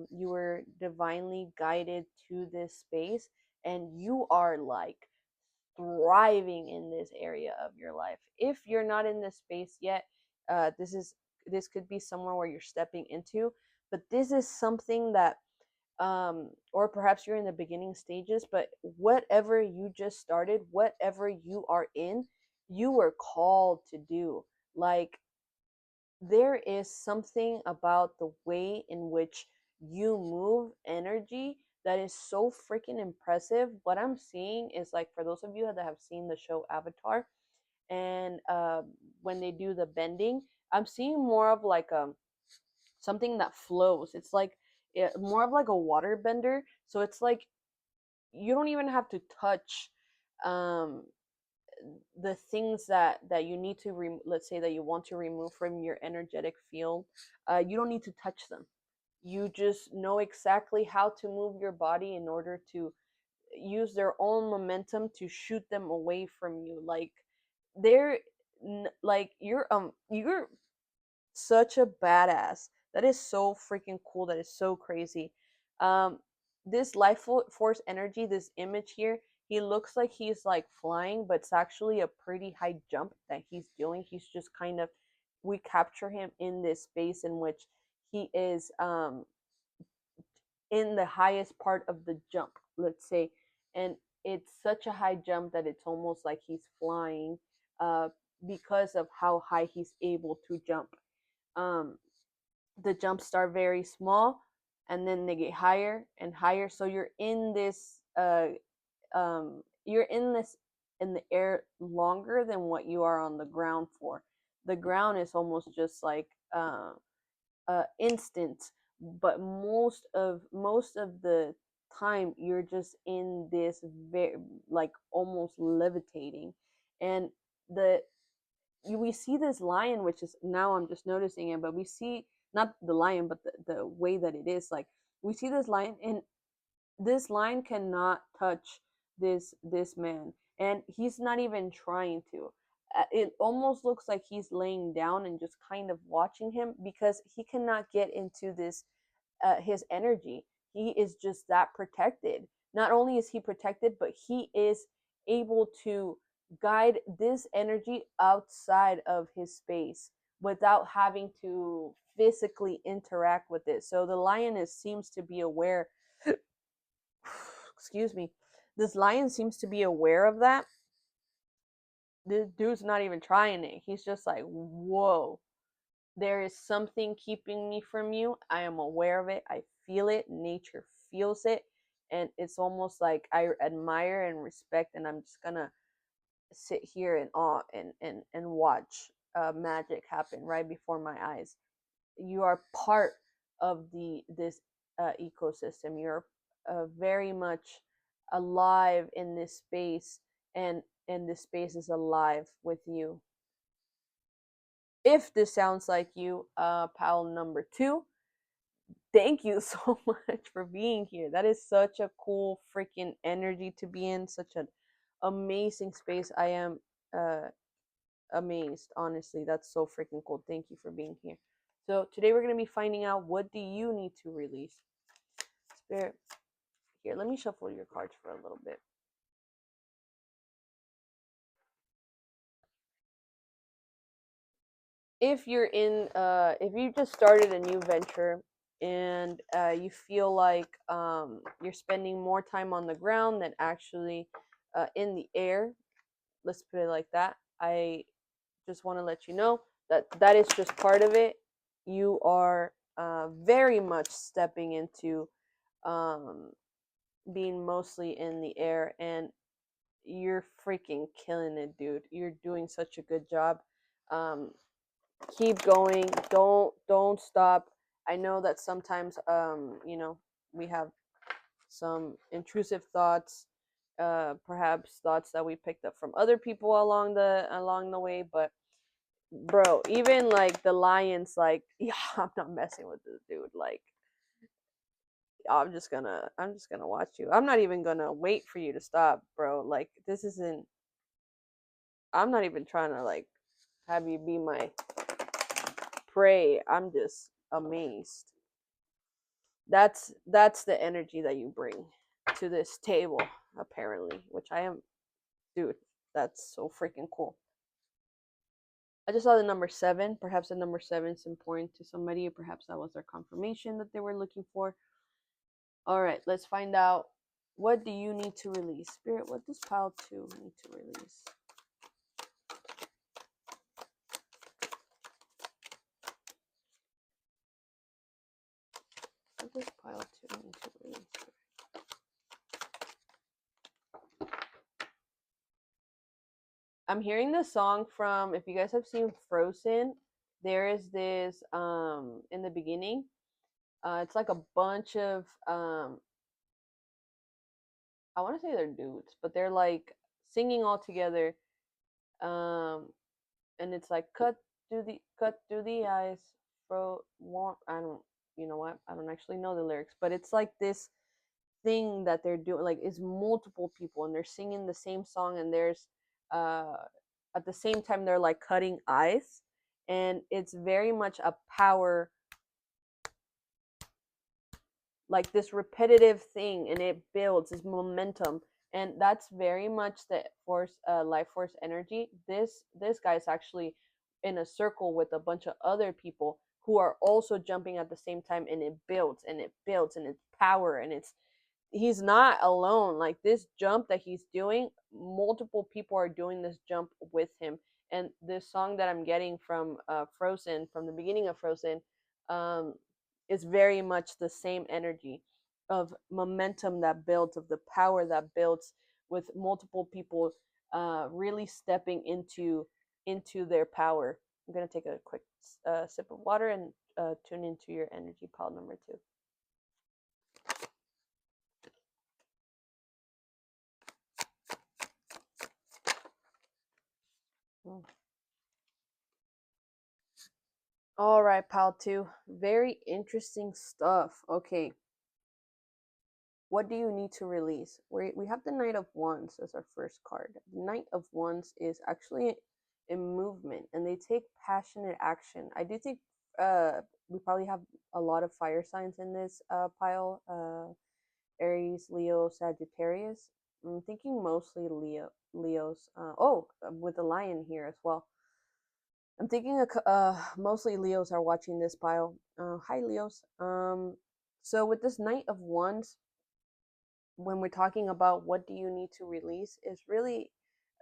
you were divinely guided to this space, and you are like thriving in this area of your life. If you're not in this space yet, this could be somewhere where you're stepping into, but this is something that or perhaps you're in the beginning stages, but whatever you just started, whatever you are in, you were called to do. Like, there is something about the way in which you move energy that is so freaking impressive. What I'm seeing is, like, for those of you that have seen the show Avatar, and when they do the bending, I'm seeing more of like something that flows. It's like more of like a water bender. So it's like you don't even have to touch um the things that you need to let's say that you want to remove from your energetic field. You don't need to touch them. You just know exactly how to move your body in order to use their own momentum to shoot them away from you. Like, they're like you're such a badass. That is so freaking cool. That is so crazy. Um, this life force energy, this image here, he looks like he's like flying, but it's actually a pretty high jump that he's doing. He's just kind of, we capture him in this space in which he is in the highest part of the jump, let's say, and it's such a high jump that it's almost like he's flying uh, because of how high he's able to jump. Um, the jumps start very small and then they get higher and higher. So you're in this in the air longer than what you are on the ground for. The ground is almost just like instant, but most of the time you're just in this very, like, almost levitating. And the we see this lion, which is, now I'm just noticing it, but we see not the lion, but the way that it is, like, we see this lion, and this lion cannot touch this man, and he's not even trying to. It almost looks like he's laying down and just kind of watching him, because he cannot get into this his energy. He is just that protected. Not only is he protected, but he is able to guide this energy outside of his space without having to physically interact with it. So the lioness seems to be aware. Excuse me. This lion seems to be aware of that. This dude's not even trying it. He's just like, whoa, there is something keeping me from you. I am aware of it. I feel it. Nature feels it. And it's almost like I admire and respect, and I'm just gonna sit here in awe and watch magic happen right before my eyes. You are part of this ecosystem. You're very much alive in this space, and this space is alive with you. If this sounds like you, pile number 2, thank you so much for being here. That is such a cool freaking energy to be in, such an amazing space. I am amazed, honestly. That's so freaking cool. Thank you for being here. So today we're going to be finding out, what do you need to release? Spirit, here, let me shuffle your cards for a little bit. If you're in if you just started a new venture, and you feel like you're spending more time on the ground than actually in the air. Let's put it like that. I just want to let you know that that is just part of it. You are very much stepping into um, being mostly in the air, and you're freaking killing it, dude. You're doing such a good job. Um, Keep going. Don't stop. I know that sometimes we have some intrusive thoughts, perhaps thoughts that we picked up from other people along the way, but bro, even like the lions, like, yeah, I'm not messing with this dude. Like, I'm just gonna watch you. I'm not even gonna wait for you to stop, bro. Like, this isn't. I'm not even trying to like have you be my prey. I'm just amazed. That's the energy that you bring to this table, apparently, which I am, dude. That's so freaking cool. I just saw the number seven. Perhaps the number seven is important to somebody, or perhaps that was their confirmation that they were looking for. All right, let's find out. What do you need to release? Spirit, what does pile two need to release? What does pile two need to release? I'm hearing the song from, if you guys have seen Frozen, there is this in the beginning. It's like a bunch of I want to say they're dudes, but they're like singing all together. Um, and it's like cut through the eyes, fro want I don't you know what I don't actually know the lyrics, but it's like this thing that they're doing, like it's multiple people and they're singing the same song, and there's uh at the same time they're like cutting ice, and it's very much a power, like this repetitive thing, and it builds this momentum, and that's very much the force, life force energy. This guy is actually in a circle with a bunch of other people who are also jumping at the same time, and it builds and it builds, and it's power, and it's he's not alone. Like this jump that he's doing, multiple people are doing this jump with him. And this song that I'm getting from Frozen, from the beginning of Frozen, um, is very much the same energy of momentum that builds, of the power that builds, with multiple people really stepping into their power. I'm gonna take a quick sip of water and tune into your energy pile number two. Mm. All right, pal two. Very interesting stuff. Okay, what do you need to release? We have the Knight of Wands as our first card. The Knight of Wands is actually in movement, and they take passionate action. I do think we probably have a lot of fire signs in this pile. Aries, Leo, Sagittarius. I'm thinking mostly Leos. With the lion here as well. I'm thinking mostly Leos are watching this pile. Hi, Leos. So with this Knight of Wands, when we're talking about what do you need to release, is really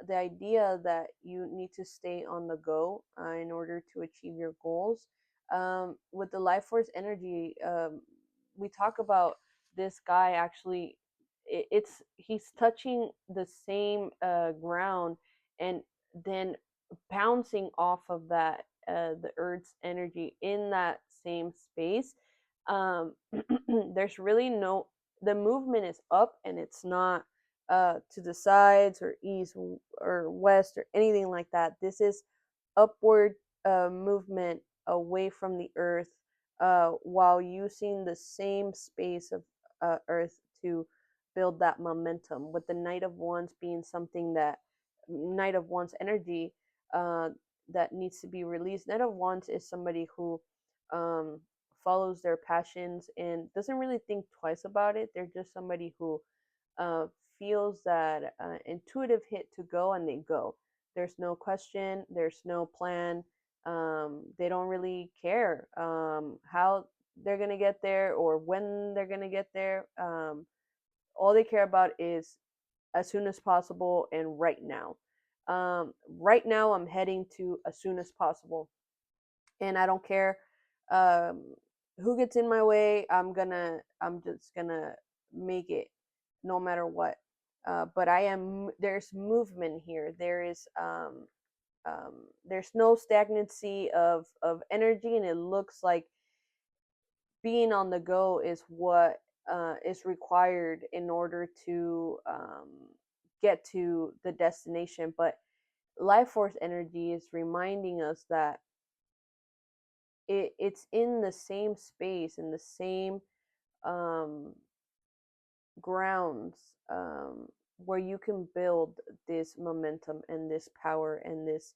the idea that you need to stay on the go in order to achieve your goals. With the life force energy, we talk about this guy actually. It's he's touching the same ground, and then bouncing off of that the Earth's energy in that same space. There's really no, the movement is up, and it's not to the sides or east or west or anything like that. This is upward movement away from the earth, while using the same space of earth to build that momentum, with the Knight of Wands being something that Knight of Wands energy uh, that needs to be released. Knight of Wands is somebody who um, follows their passions and doesn't really think twice about it. They're just somebody who uh, feels that intuitive hit to go, and they go. There's no question, there's no plan. They don't really care how they're gonna get there or when they're gonna get there. All they care about is as soon as possible and right now. Right now, I'm heading to as soon as possible, and I don't care um, who gets in my way. I'm just gonna make it, no matter what. But there's movement here. There's no stagnancy of energy, and it looks like being on the go is what is required in order to get to the destination. But life force energy is reminding us that it's in the same space, in the same um, grounds, where you can build this momentum and this power and this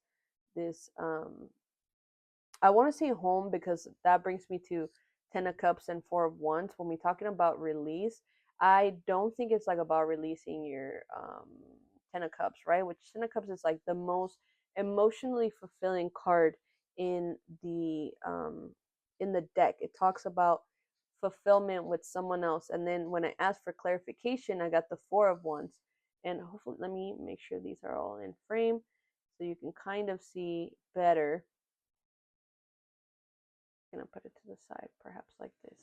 I want to say home because that brings me to Ten of Cups and Four of Wands. When we're talking about release, I don't think it's like about releasing your Ten of Cups, right? Which Ten of Cups is like the most emotionally fulfilling card in the deck. It talks about fulfillment with someone else, and then when I asked for clarification, I got the Four of Wands, and hopefully, let me make sure these are all in frame so you can kind of see better. Gonna put it to the side, perhaps like this.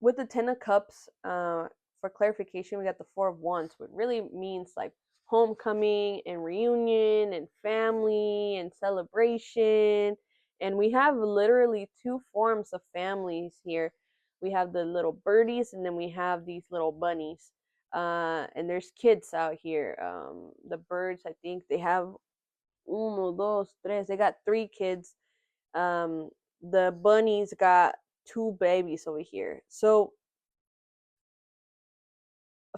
With the Ten of Cups, for clarification, we got the Four of Wands, which really means like homecoming and reunion and family and celebration. And we have literally two forms of families here. We have the little birdies, and then we have these little bunnies. And there's kids out here. The birds, I think they have uno, dos, tres. They got three kids. Um, the bunnies got two babies over here. So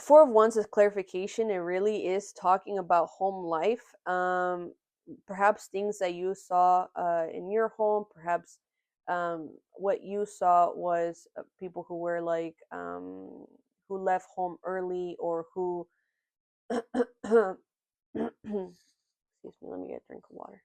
Four of Wands is clarification. It really is talking about home life. Perhaps things that you saw in your home. Perhaps what you saw was people who were like who left home early or who excuse me. Let me get a drink of water.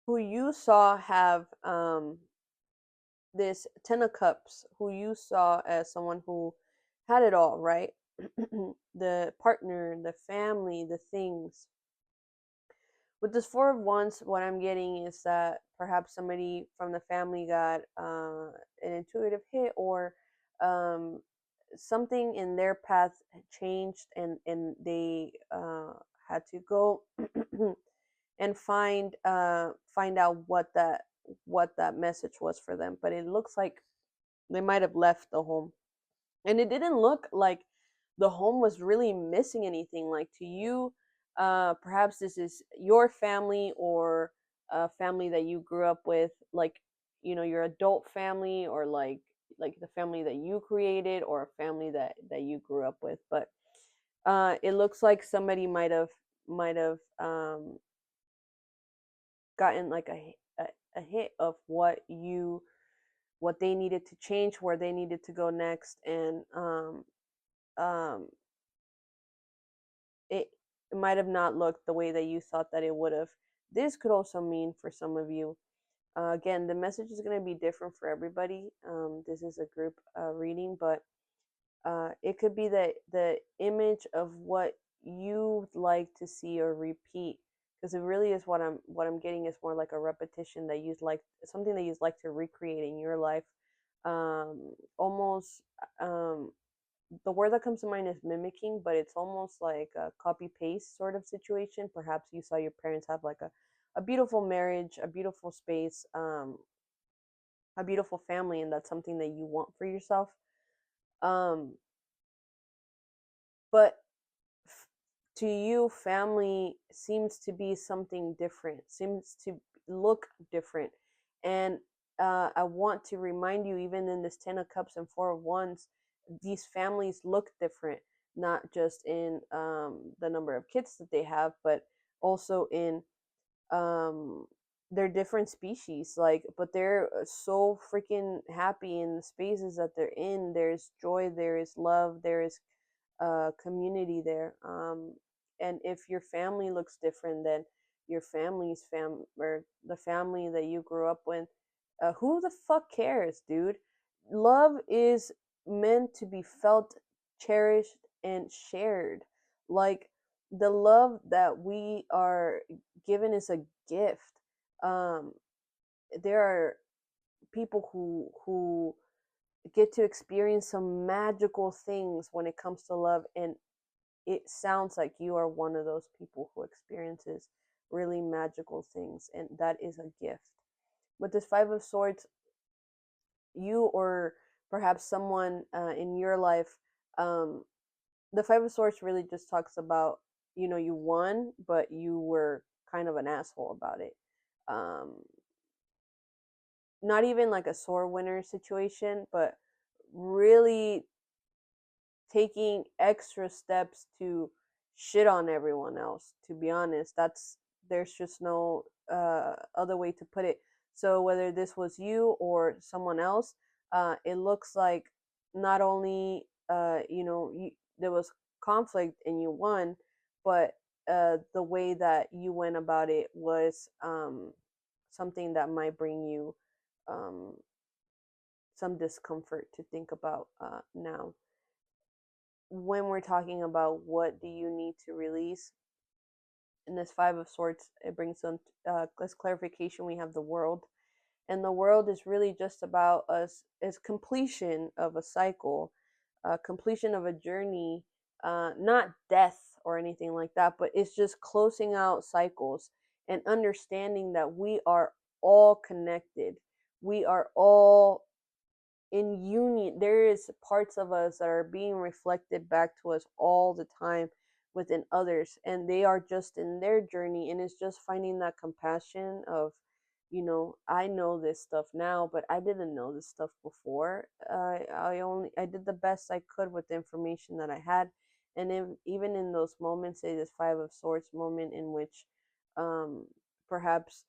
Who you saw have this Ten of Cups, who you saw as someone who had it all, right? The partner, the family, the things. With this Four of Wands, what I'm getting is that perhaps somebody from the family got an intuitive hit, or um, something in their path changed, and they had to go and find out what that message was for them. But it looks like they might have left the home, and it didn't look like the home was really missing anything. Like to you, perhaps this is your family or a family that you grew up with, like your adult family, or like the family that you created, or a family that you grew up with. But it looks like somebody might have gotten like a hit of what they needed to change, where they needed to go next, and um, it might have not looked the way that you thought that it would have. This could also mean for some of you, again, the message is going to be different for everybody. This is a group reading, but it could be the image of what you like to see or repeat, because it really is what I'm getting is more like a repetition that you like, something that you like to recreate in your life. Almost the word that comes to mind is mimicking, but it's almost like a copy paste sort of situation. Perhaps you saw your parents have like a beautiful marriage, a beautiful space, a beautiful family, and that's something that you want for yourself. Um, but to you, family seems to be something different, seems to look different. And I want to remind you, even in this Ten of Cups and Four of Wands, these families look different, not just in the number of kids that they have, but also in um, they're different species, like, but they're so freaking happy in the spaces that they're in. There's joy, there is love, there is community there. And if your family looks different than your family's or the family that you grew up with, who the fuck cares, dude? Love is meant to be felt, cherished, and shared. Like, the love that we are given is a gift. um there are people who get to experience some magical things when it comes to love, and it sounds like you are one of those people who experiences really magical things, and that is a gift. With this Five of Swords, you, or perhaps someone in your life, um the Five of Swords really just talks about, you won, but you were kind of an asshole about it. um Not even like a sore winner situation, but really taking extra steps to shit on everyone else. To be honest, there's just no other way to put it. So whether this was you or someone else, it looks like not only there was conflict and you won, but the way that you went about it was something that might bring you um, some discomfort to think about now. When we're talking about what do you need to release in this Five of Swords, it brings some this clarification. We have the world, and the world is really just about us as completion of a cycle, completion of a journey, not death or anything like that, but it's just closing out cycles and understanding that we are all connected. We are all in union. There is parts of us that are being reflected back to us all the time within others, and they are just in their journey, and it's just finding that compassion of, I know this stuff now, but I didn't know this stuff before. I did the best I could with the information that I had. And even in those moments, say this Five of Swords moment in which um perhaps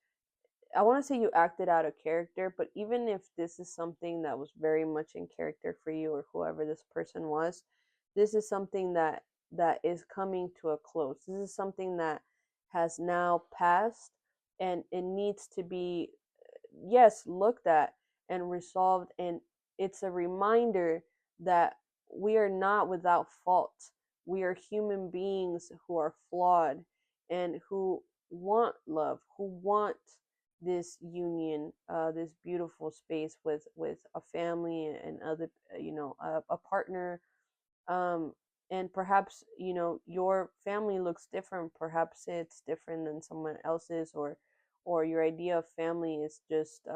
I want to say you acted out of character, but even if this is something that was very much in character for you or whoever this person was, this is something that is coming to a close. This is something that has now passed, and it needs to be, yes, looked at and resolved. And it's a reminder that we are not without fault. We are human beings who are flawed and who want love, who want this union, this beautiful space with a family and other, a partner. um, and perhaps your family looks different. Perhaps it's different than someone else's, or your idea of family is just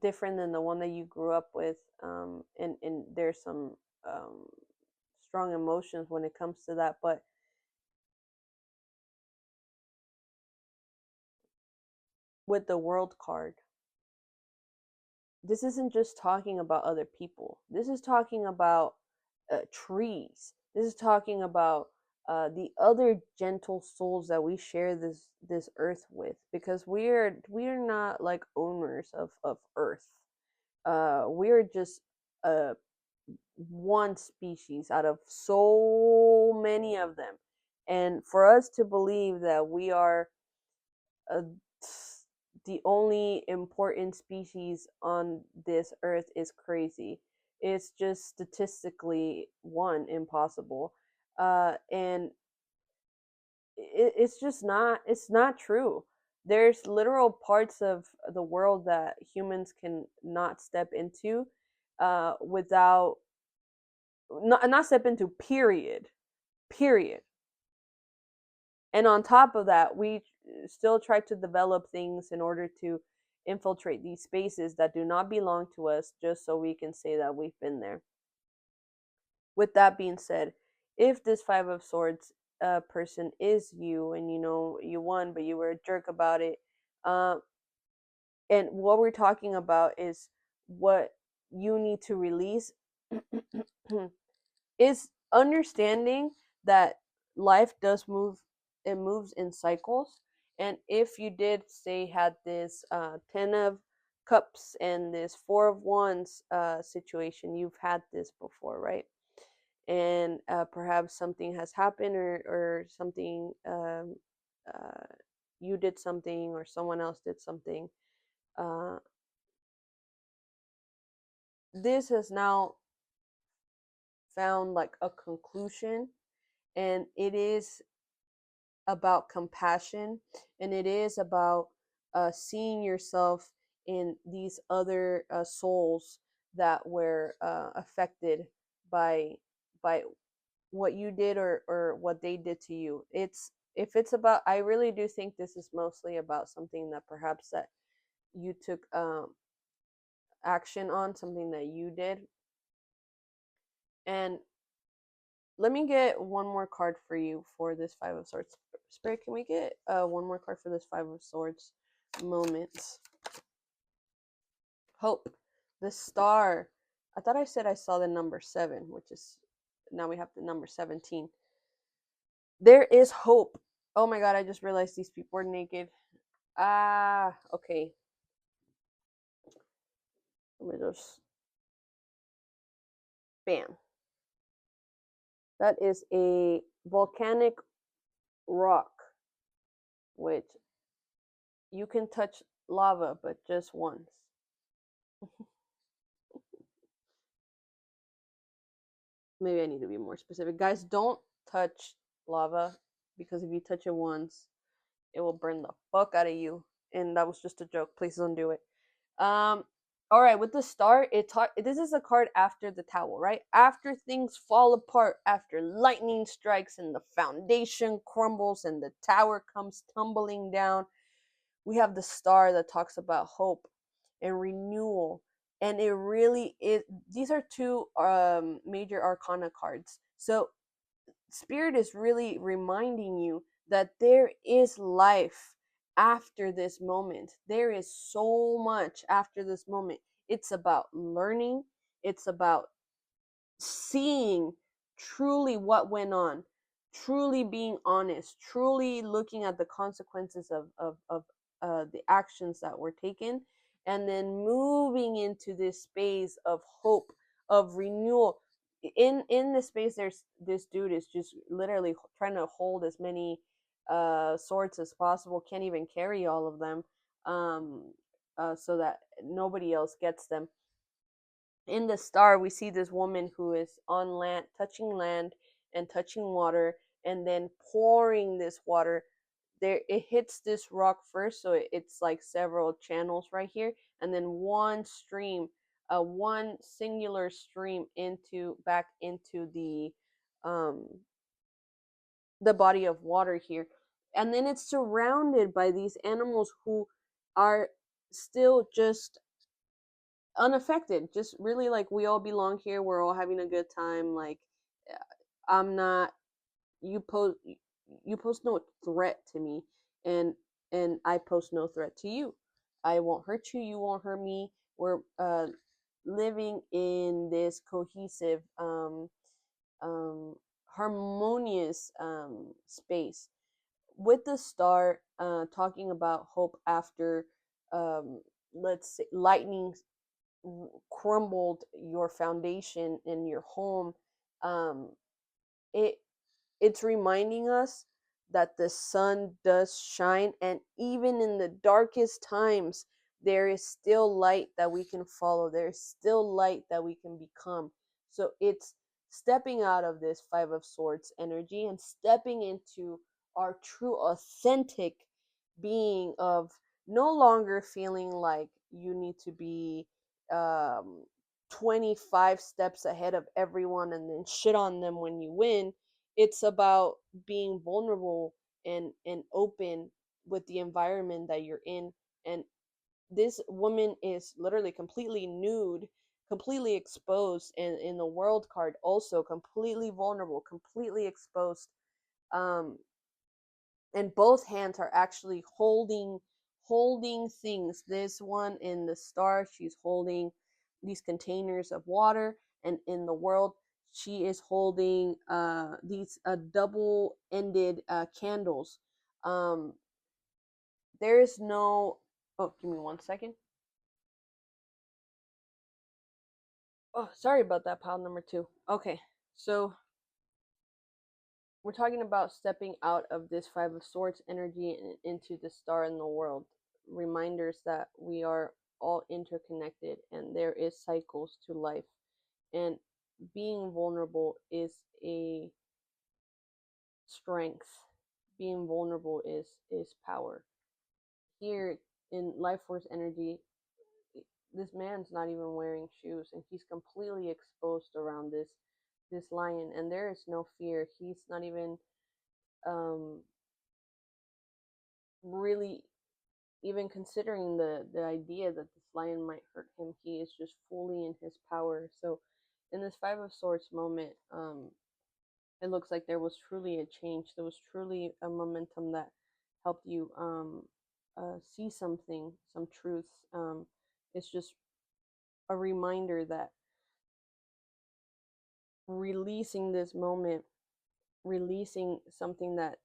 different than the one that you grew up with. And there's some um, strong emotions when it comes to that. But with the world card, this isn't just talking about other people. This is talking about trees. This is talking about the other gentle souls that we share this earth with, because we are not like owners of Earth. We are just uh, one species out of so many of them, and for us to believe that we are uh, the only important species on this earth is crazy. It's just statistically one impossible. And it's just not, it's not true. There's literal parts of the world that humans can not step into without, not step into, period. And on top of that, we still try to develop things in order to infiltrate these spaces that do not belong to us, just so we can say that we've been there. With that being said, if this Five of Swords person is you, and you won, but you were a jerk about it, uh, and what we're talking about is what you need to release is understanding that life does move. It moves in cycles, And if you did say had this 10 of cups and this 4 of wands situation, you've had this before, right? And perhaps something has happened, or something, uh, you did something or someone else did something. uh, this has now found like a conclusion, and it is about compassion, and it is about seeing yourself in these other souls that were affected by by what you did, or what they did to you. It's if it's about, I really do think this is mostly about something that perhaps that you took action on, something that you did. And let me get one more card for you for this Five of Swords. Spirit, can we get one more card for this Five of Swords moment? Hope. The Star. I thought I said I saw the number 7, which is, now we have the number 17. There is hope. Oh my god, I just realized these people are naked. Ah, okay. Let me just. Bam. That is a volcanic rock, which you can touch lava, but just once. Maybe I need to be more specific. Guys, don't touch lava, because if you touch it once, it will burn the fuck out of you. And that was just a joke. Please don't do it. Um, all right, with the Star, this is a card after the Towel, right? After things fall apart, after lightning strikes and the foundation crumbles and the tower comes tumbling down, we have the Star that talks about hope and renewal. And it really is, these are two major arcana cards. So Spirit is really reminding you that there is life after this moment. There is so much after this moment. It's about learning, it's about seeing truly what went on, truly being honest, truly looking at the consequences of the actions that were taken, and then moving into this space of hope, of renewal. In this space, there's this dude is just literally trying to hold as many swords as possible, can't even carry all of them, um, so that nobody else gets them. In the Star, we see this woman who is on land and touching water, and then pouring this water. There, it hits this rock first, so it's like several channels right here, and then one stream, one singular stream into back into um the body of water here. And then it's surrounded by these animals who are still just unaffected, just really like, we all belong here, we're all having a good time. Like, I'm not, you pose, you pose no threat to me, and I pose no threat to you. I won't hurt you, you won't hurt me. We're living in this cohesive um harmonious space. With the Star talking about hope after, um let's say, lightning crumbled your foundation in your home. um it it's reminding us that the sun does shine, and even in the darkest times, there is still light that we can follow, there's still light that we can become. So it's stepping out of this Five of Swords energy and stepping into our true authentic being of no longer feeling like you need to be um 25 steps ahead of everyone and then shit on them when you win. It's about being vulnerable and open with the environment that you're in. And this woman is literally completely nude, completely exposed, and in the World card also completely vulnerable, completely exposed. um and both hands are actually holding things. This one in the Star, she's holding these containers of water, and in the World, she is holding these double ended candles. um there is no, oh, give me 1 second. Oh, sorry about that, pile number 2. Okay, so we're talking about stepping out of this Five of Swords energy and into the star in the world. Reminders that we are all interconnected and there is cycles to life. And being vulnerable is a strength. Being vulnerable is power. Here in Life Force energy, this man's not even wearing shoes and he's completely exposed around this lion, and there is no fear. He's not even um really even considering the idea that this lion might hurt him. He is just fully in his power. So in this Five of Swords moment, it looks like there was truly a change. There was truly a momentum that helped you see something, some truths. It's just a reminder that releasing this moment, releasing something that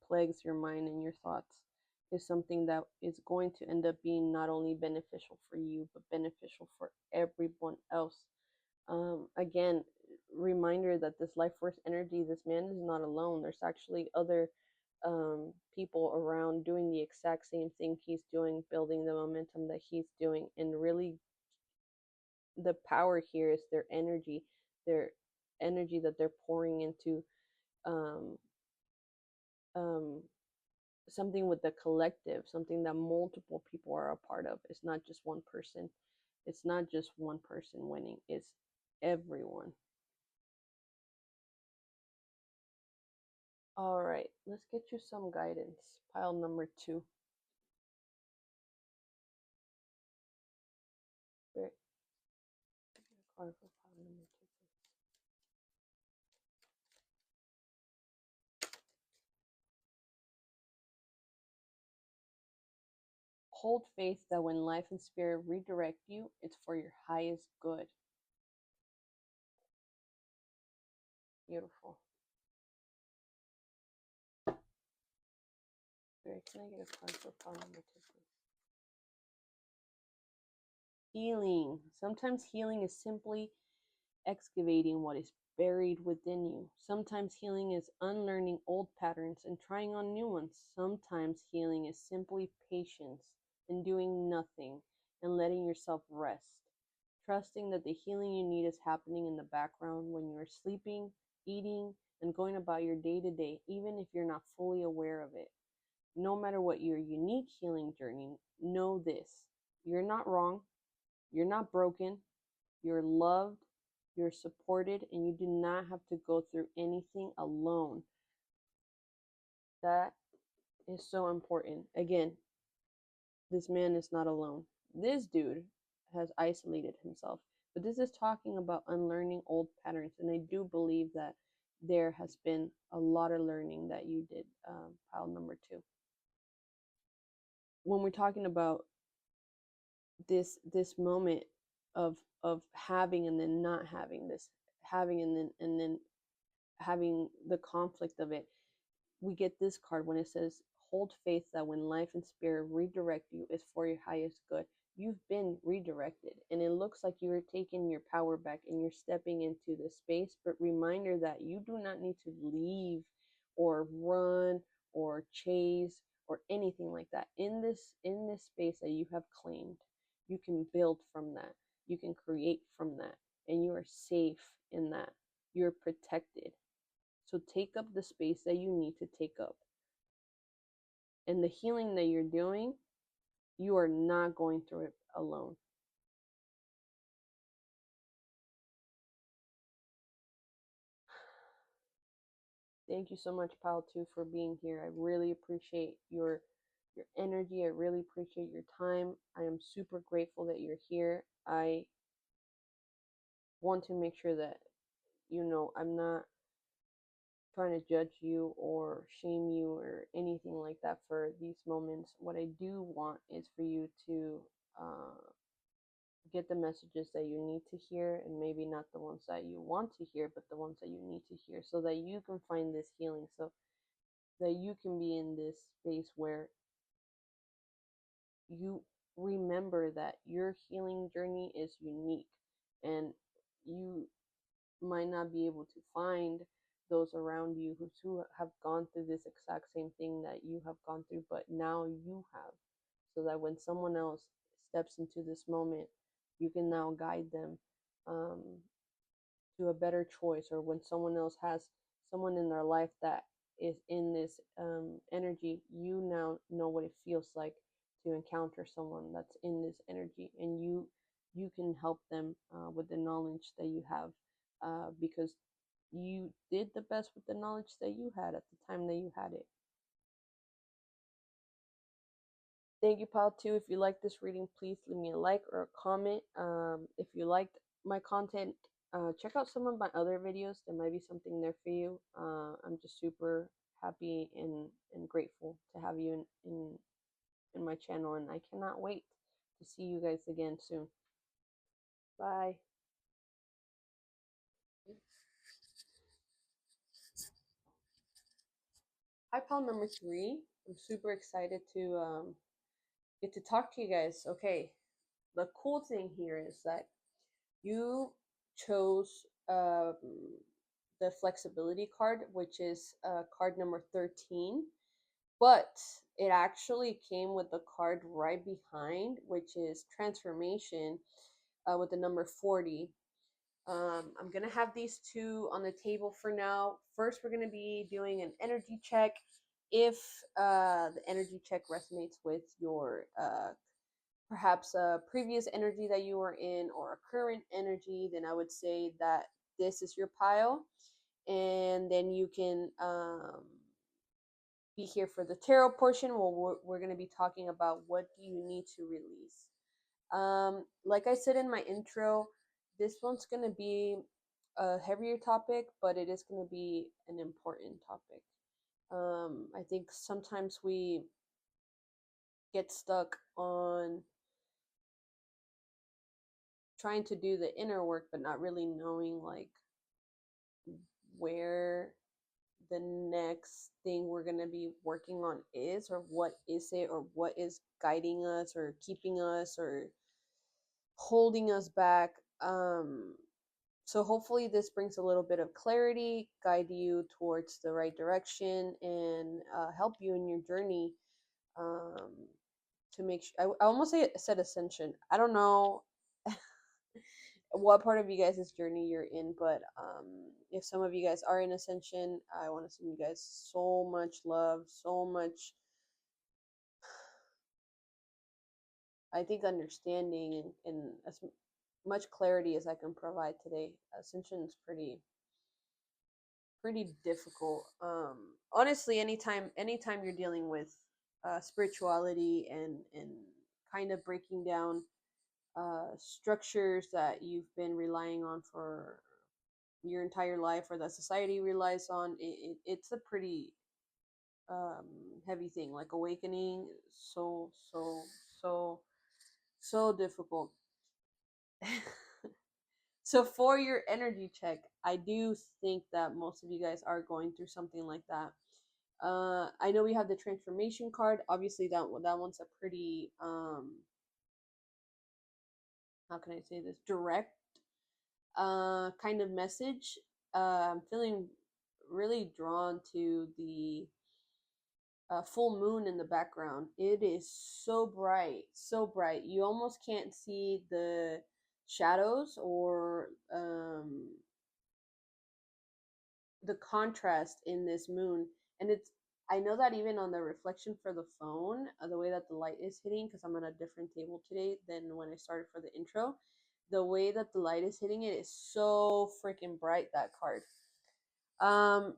plagues your mind and your thoughts, is something that is going to end up being not only beneficial for you but beneficial for everyone else. Again, reminder that this life force energy, this man is not alone. There's actually other people around doing the exact same thing he's doing, building the momentum that he's doing. And really, the power here is their energy that they're pouring into um, um, something with the collective, something that multiple people are a part of. It's not just one person. It's not just one person winning. It's everyone. All right, let's get you some guidance. Pile number 2. Very card for pile number 2. Hold faith that when life and spirit redirect you, it's for your highest good. Beautiful. Very, can I get a card for pile number 2, please? Healing. Sometimes healing is simply excavating what is buried within you. Sometimes healing is unlearning old patterns and trying on new ones. Sometimes healing is simply patience and doing nothing and letting yourself rest. Trusting that the healing you need is happening in the background when you are sleeping, eating, and going about your day to day, even if you're not fully aware of it. No matter what your unique healing journey, know this: you're not wrong, you're not broken, you're loved, you're supported, and you do not have to go through anything alone. That is so important. Again, this man is not alone. This dude has isolated himself. But this is talking about unlearning old patterns. And I do believe that there has been a lot of learning that you did, pile number 2. When we're talking about this moment of having and then not having, this having and then having the conflict of it, we get this card when it says, hold faith that when life and spirit redirect you, is for your highest good. You've been redirected, and it looks like you are taking your power back and you're stepping into the space. But reminder that you do not need to leave or run or chase or anything like that. In this space that you have claimed, you can build from that. You can create from that, and you are safe in that. You're protected. So take up the space that you need to take up. And the healing that you're doing, you are not going through it alone. Thank you so much, Pal 2, for being here. I really appreciate your energy. I really appreciate your time. I am super grateful that you're here. I want to make sure that I'm not trying to judge you or shame you or anything like that for these moments. What I do want is for you to get the messages that you need to hear, and maybe not the ones that you want to hear, but the ones that you need to hear, so that you can find this healing, so that you can be in this space where you remember that your healing journey is unique, and you might not be able to find those around you who have gone through this exact same thing that you have gone through, but now you have. So that when someone else steps into this moment, you can now guide them um, to a better choice, or when someone else has someone in their life that is in this energy, you now know what it feels like to encounter someone that's in this energy, and you can help them with the knowledge that you have, because you did the best with the knowledge that you had at the time that you had it. Thank you, Pal, too. If you like this reading, please leave me a like or a comment. If you liked my content, check out some of my other videos. There might be something there for you. I'm just super happy and grateful to have you in my channel, and I cannot wait to see you guys again soon. Bye. Hi, Pal number 3. I'm super excited to get to talk to you guys. Okay, the cool thing here is that you chose the flexibility card, which is card number 13, but it actually came with the card right behind, which is transformation, with the number 40. I'm going to have these two on the table for now. First, we're going to be doing an energy check. If the energy check resonates with your perhaps a previous energy that you were in or a current energy, then I would say that this is your pile. And then you can be here for the tarot portion. Well, we're going to be talking about what do you need to release. Like I said in my intro, this one's going to be a heavier topic, but it is going to be an important topic. I think sometimes we get stuck on trying to do the inner work, but not really knowing like where the next thing we're going to be working on is, or what is it, or what is guiding us or keeping us or holding us back. So hopefully this brings a little bit of clarity, guide you towards the right direction, and help you in your journey, um, to make sure I almost said ascension. I don't know what part of you guys' journey you're in, but if some of you guys are in ascension, I want to send you guys so much love, so much, I think, understanding, and as much clarity as I can provide today. Ascension is pretty difficult. Honestly, anytime you're dealing with spirituality and kind of breaking down structures that you've been relying on for your entire life, or that society relies on, it's a pretty um heavy thing. Like awakening, so so difficult. So for your energy check, I do think that most of you guys are going through something like that. I know we have the transformation card. Obviously, that one's a pretty how can I say this, direct kind of message. I'm feeling really drawn to the full moon in the background. It is so bright, so bright. You almost can't see the shadows or the contrast in this moon. And it's, I know that even on the reflection for the phone, the way that the light is hitting, because I'm at a different table today than when I started for the intro, the way that the light is hitting it is so freaking bright, that card. Um,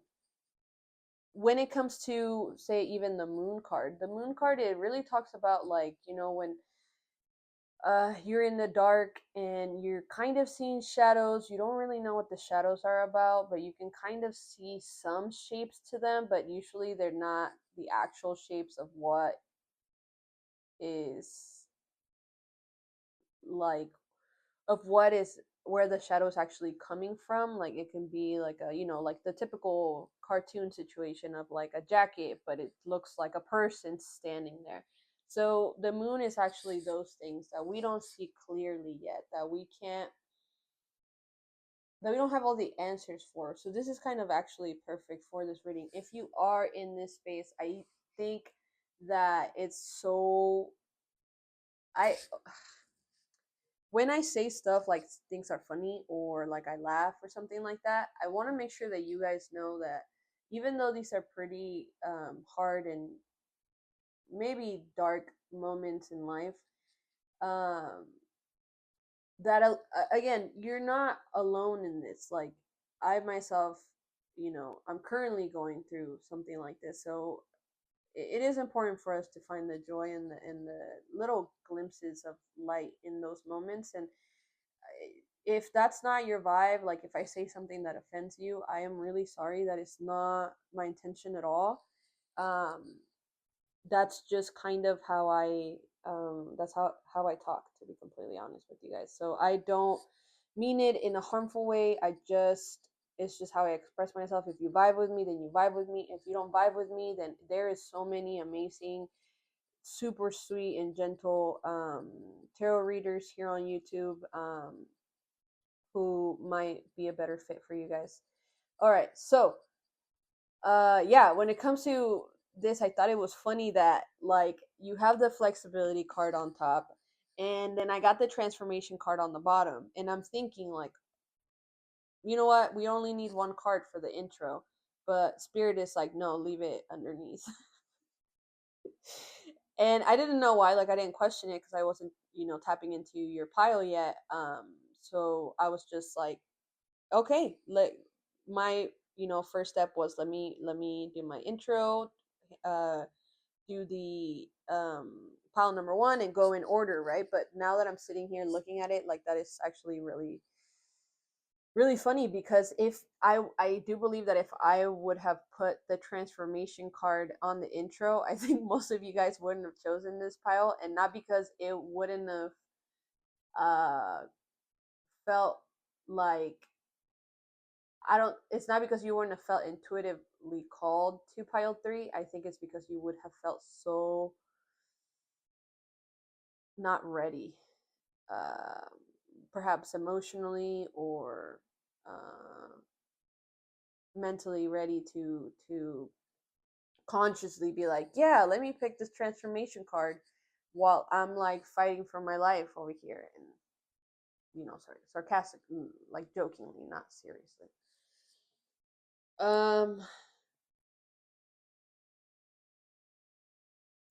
when it comes to, say, even the moon card, it really talks about, like, you know, when you're in the dark and you're kind of seeing shadows. You don't really know what the shadows are about, but you can kind of see some shapes to them, but usually they're not the actual shapes of what is, like, of what is where the shadow is actually coming from. Like it can be like a, you know, like the typical cartoon situation of like a jacket, but it looks like a person standing there. So the moon is actually those things that we don't see clearly yet, that we don't have all the answers for. So this is kind of actually perfect for this reading. If you are in this space, I think that it's so I when I say stuff like things are funny or like I laugh or something like that, I want to make sure that you guys know that even though these are pretty hard and maybe dark moments in life, um, that again, you're not alone in this. Like I myself, I'm currently going through something like this, so it is important for us to find the joy and the little glimpses of light in those moments. And if that's not your vibe, like if I say something that offends you, I am really sorry. That is not my intention at all. Um, that's just kind of how that's how I talk, to be completely honest with you guys. So I don't mean it in a harmful way. It's just how I express myself. If you vibe with me, then you vibe with me. If you don't vibe with me, then there is so many amazing, super sweet and gentle tarot readers here on YouTube, who might be a better fit for you guys. All right, so yeah, when it comes to this, I thought it was funny that like you have the flexibility card on top, and then I got the transformation card on the bottom, and I'm thinking like, you know what, we only need one card for the intro, but Spirit is like, no, leave it underneath. And I didn't know why, like I didn't question it because I wasn't, tapping into your pile yet. So I was just like, okay, let my, first step was let me do my intro, uh do the pile number one and go in order, right? But now that I'm sitting here looking at it, like that is actually really really funny, because if I do believe that if I would have put the transformation card on the intro, I think most of you guys wouldn't have chosen this pile, and not because it wouldn't have uh felt like, I don't, it's not because you wouldn't have felt intuitively called to pile three. I think it's because you would have felt so not ready, uh, perhaps emotionally or uh, mentally ready to consciously be like, yeah, let me pick this transformation card while I'm like fighting for my life over here. And sorry, sarcastic, like jokingly, not seriously. um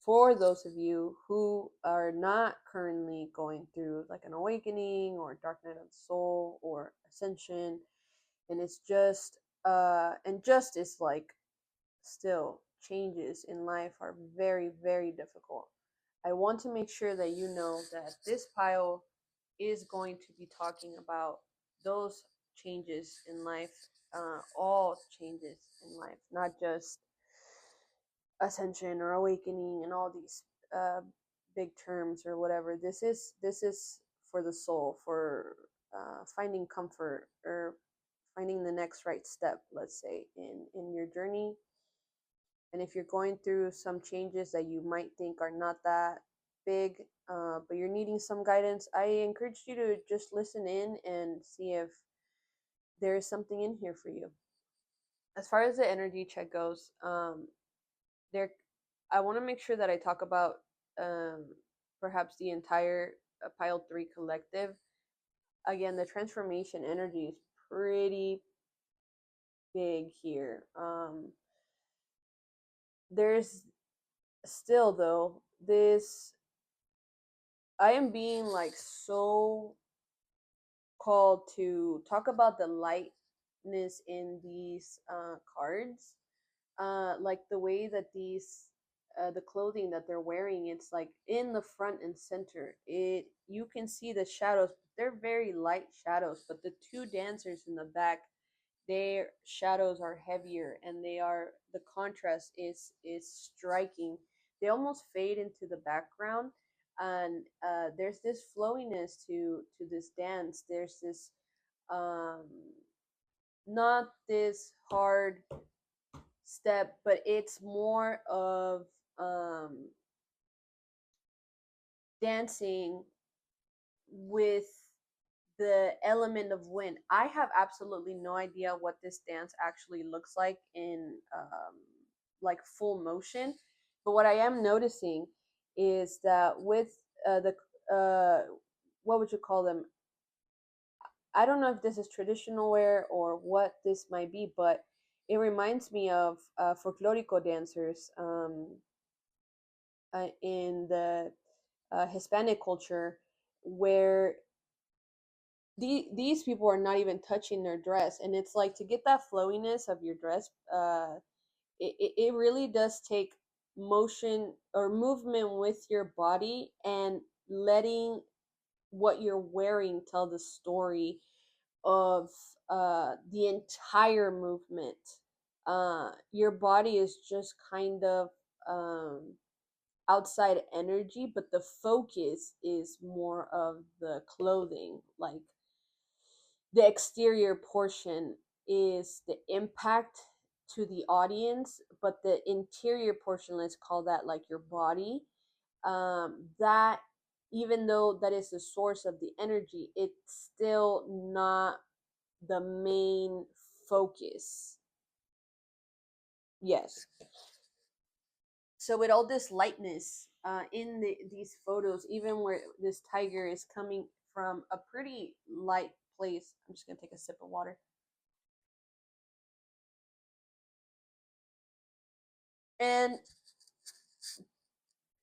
for those of you who are not currently going through like an awakening or dark night of the soul or ascension, and it's just and just is like, still changes in life are very very difficult, I want to make sure that you know that this pile is going to be talking about those changes in life, all changes in life, not just ascension or awakening and all these uh, big terms or whatever. This is for the soul, for finding comfort or finding the next right step, let's say, in your journey. And if you're going through some changes that you might think are not that big, but you're needing some guidance, I encourage you to just listen in and see if there is something in here for you. As far as the energy check goes, there, I want to make sure that I talk about um, perhaps the entire pile three collective. Again, the transformation energy is pretty big here. There's still though this, I am being like so called to talk about the lightness in these cards, like the way that these the clothing that they're wearing, it's like in the front and center, it, you can see the shadows, they're very light shadows, but the two dancers in the back, their shadows are heavier, and they are, the contrast is striking. They almost fade into the background, and there's this flowiness to this dance. There's this um not this hard step, but it's more of um dancing with the element of wind. I have absolutely no idea what this dance actually looks like in like full motion, but what I am noticing is that with the what would you call them? I don't know if this is traditional wear or what this might be, but it reminds me of folklorico dancers in the Hispanic culture, where these people are not even touching their dress, and it's like to get that flowiness of your dress. It really does take motion or movement with your body and letting what you're wearing tell the story of the entire movement. Your body is just kind of um, outside energy, but the focus is more of the clothing. Like the exterior portion is the impact to the audience, but the interior portion, let's call that like your body, that even though that is the source of the energy, it's still not the main focus. Yes. So with all this lightness in these photos, even where this tiger is coming from a pretty light place, I'm just gonna take a sip of water. And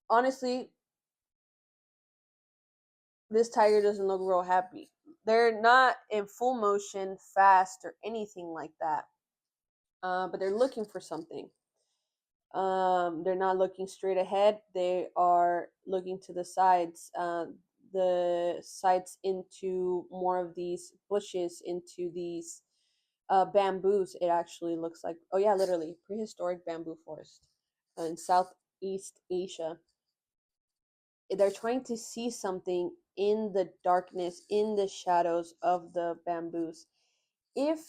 honestly, this tiger doesn't look real happy. They're not in full motion, fast, or anything like that. But they're looking for something. They're not looking straight ahead. They are looking to the sides into more of these bushes, into these bamboos. It actually looks like, oh yeah, literally prehistoric bamboo forest in Southeast Asia. They're trying to see something in the darkness, in the shadows of the bamboos. If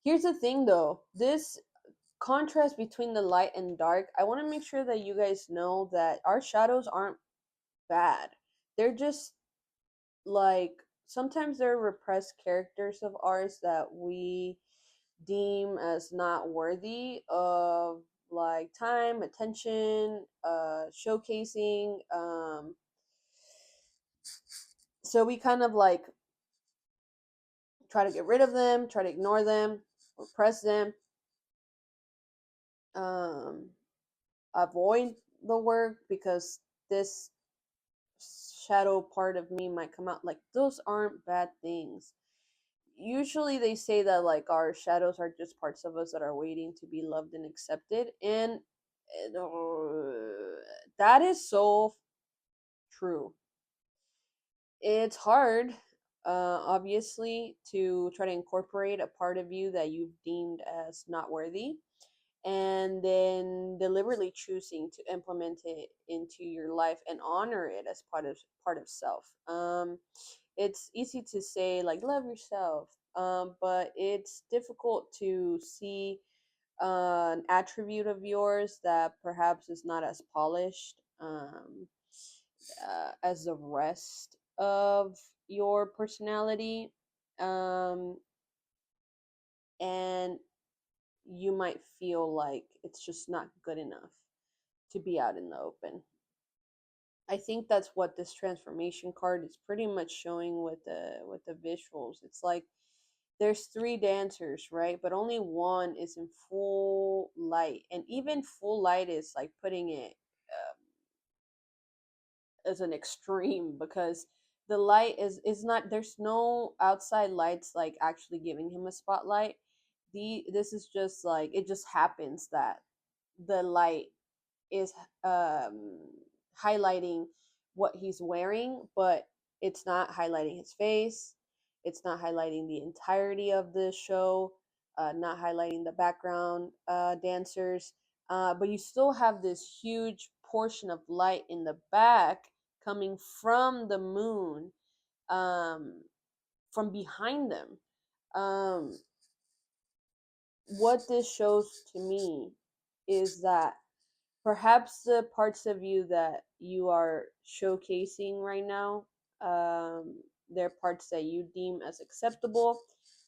Here's the thing though, this contrast between the light and dark, I want to make sure that you guys know that our shadows aren't bad. They're just like sometimes they're repressed characters of ours that we deem as not worthy of like time, attention, showcasing. So we kind of like try to get rid of them, try to ignore them, repress them, um, avoid the work because this shadow part of me might come out. Like those aren't bad things. Usually they say that like our shadows are just parts of us that are waiting to be loved and accepted, and that is so true. It's hard, obviously, to try to incorporate a part of you that you've deemed as not worthy, and then deliberately choosing to implement it into your life and honor it as part of self. It's easy to say like love yourself, but it's difficult to see an attribute of yours that perhaps is not as polished as the rest of your personality, um, and you might feel like it's just not good enough to be out in the open. I think that's what this transformation card is pretty much showing with the visuals. It's like there's three dancers, right? But only one is in full light, and even full light is like putting it as an extreme because the light is not, there's no outside lights like actually giving him a spotlight. This is just like it just happens that the light is um highlighting what he's wearing, but it's not highlighting his face. It's not highlighting the entirety of the show, not highlighting the background dancers. But you still have this huge portion of light in the back coming from the moon, um, from behind them. Um, what this shows to me is that perhaps the parts of you that you are showcasing right now, they're parts that you deem as acceptable,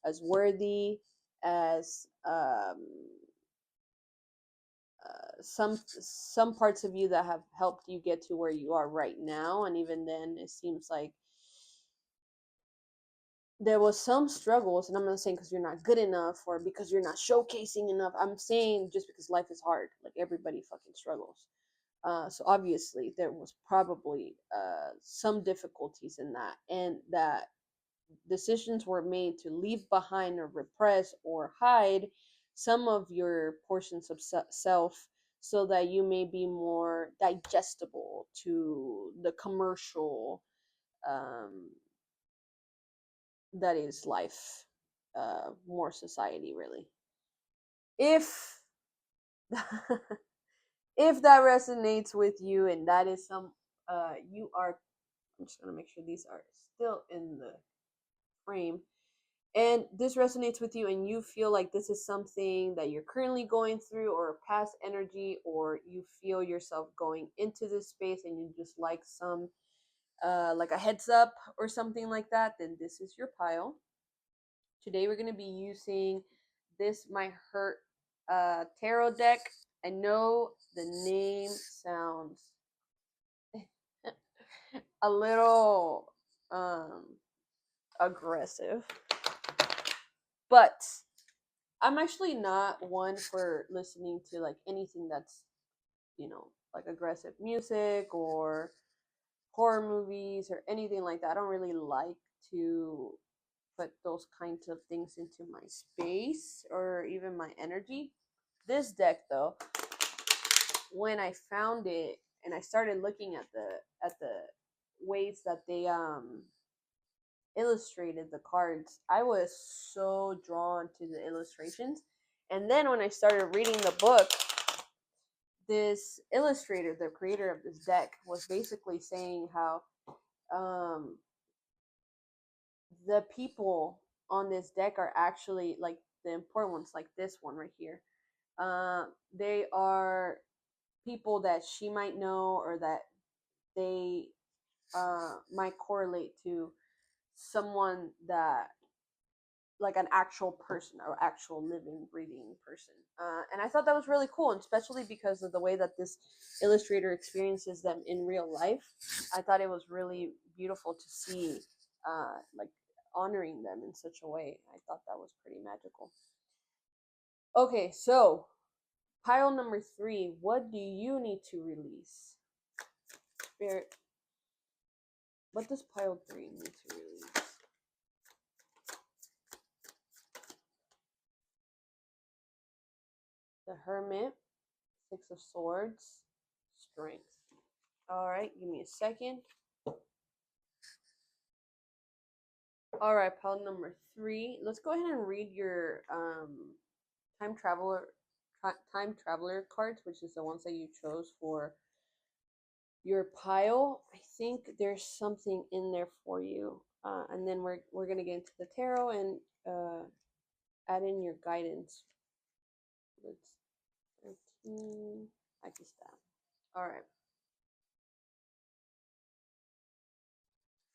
as worthy, as some parts of you that have helped you get to where you are right now. And even then, it seems like there was some struggles, and I'm not saying because you're not good enough or because you're not showcasing enough. I'm saying just because life is hard, like everybody fucking struggles. So obviously there was probably some difficulties in that, and that decisions were made to leave behind or repress or hide some of your portions of self, so that you may be more digestible to the commercial, um, that is life, more society really. If if that resonates with you, and that is some, you are, I'm just gonna make sure these are still in the frame, and this resonates with you, and you feel like this is something that you're currently going through, or a past energy, or you feel yourself going into this space and you just like some, like a heads up or something like that, then this is your pile. Today we're going to be using this My Hurt tarot deck. I know the name sounds a little aggressive, but I'm actually not one for listening to like anything that's, like aggressive music or horror movies or anything like that. I don't really like to put those kinds of things into my space or even my energy. This deck though, when I found it and I started looking at the ways that they illustrated the cards, I was so drawn to the illustrations. And then when I started reading the book, this illustrator, the creator of this deck, was basically saying how um, the people on this deck are actually like the important ones, like this one right here. They are people that she might know, or that they might correlate to someone that, like an actual person or actual living breathing person. And I thought that was really cool, and especially because of the way that this illustrator experiences them in real life. I thought it was really beautiful to see, like honoring them in such a way. I thought that was pretty magical. Okay, so pile number 3, what do you need to release? Spirit, what does pile 3 need to release? The Hermit, Six of Swords, Strength. All right, give me a second. All right, pile number 3. Let's go ahead and read your time traveler time traveler cards, which is the ones that you chose for your pile. I think there's something in there for you, and then we're gonna get into the tarot and add in your guidance. Let's 13. Aquí está. All right.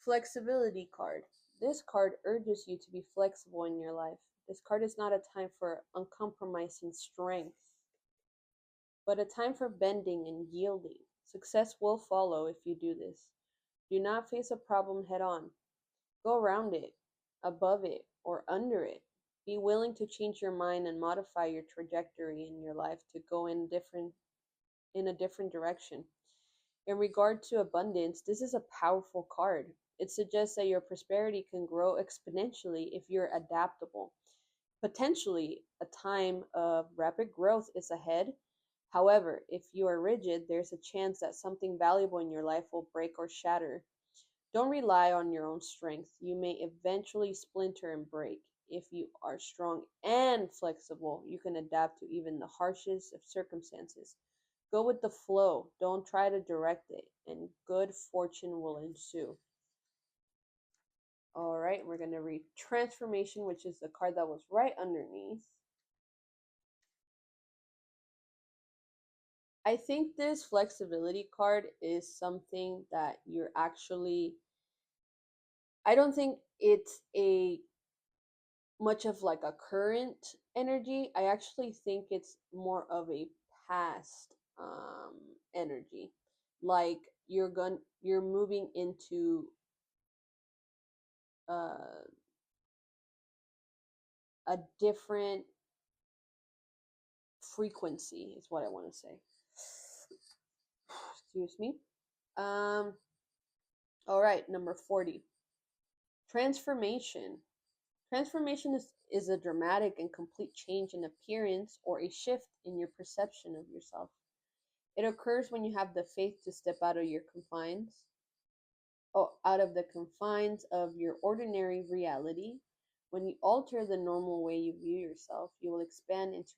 Flexibility card. This card urges you to be flexible in your life. This card is not a time for uncompromising strength, but a time for bending and yielding. Success will follow if you do this. Do not face a problem head on. Go around it, above it, or under it. Be willing to change your mind and modify your trajectory in your life to go in a different direction. In regard to abundance, this is a powerful card. It suggests that your prosperity can grow exponentially if you're adaptable. Potentially, a time of rapid growth is ahead. However, if you are rigid, there's a chance that something valuable in your life will break or shatter. Don't rely on your own strength. You may eventually splinter and break. If you are strong and flexible, you can adapt to even the harshest of circumstances. Go with the flow. Don't try to direct it, and good fortune will ensue. All right, we're going to read Transformation, which is the card that was right underneath. I think this flexibility card is something that you're actually, I don't think it's a much of like a current energy. I actually think it's more of a past energy. Like you're moving into uh a different frequency is what I want to say. Excuse me. Um all right, number 40. Transformation. Transformation is a dramatic and complete change in appearance or a shift in your perception of yourself. It occurs when you have the faith to step out of the confines of your ordinary reality. When you alter the normal way you view yourself, you will expand into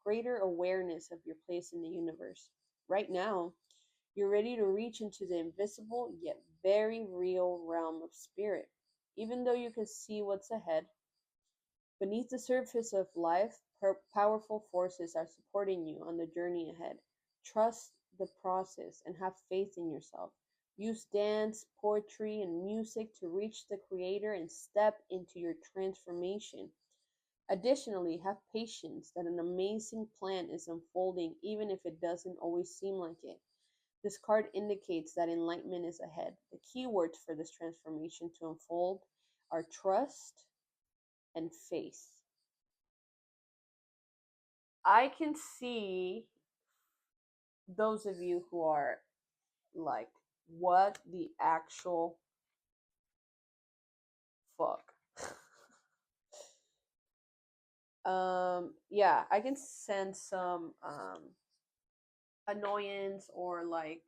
greater awareness of your place in the universe. Right now, you're ready to reach into the invisible yet very real realm of spirit. Even though you can see what's ahead, beneath the surface of life, powerful forces are supporting you on the journey ahead. Trust the process and have faith in yourself. Use dance, poetry, and music to reach the Creator and step into your transformation. Additionally, have patience that an amazing plan is unfolding, even if it doesn't always seem like it. This card indicates that enlightenment is ahead. The key words for this transformation to unfold are trust and faith. I can see those of you who are like, what the actual fuck? Yeah, I can sense some annoyance or like,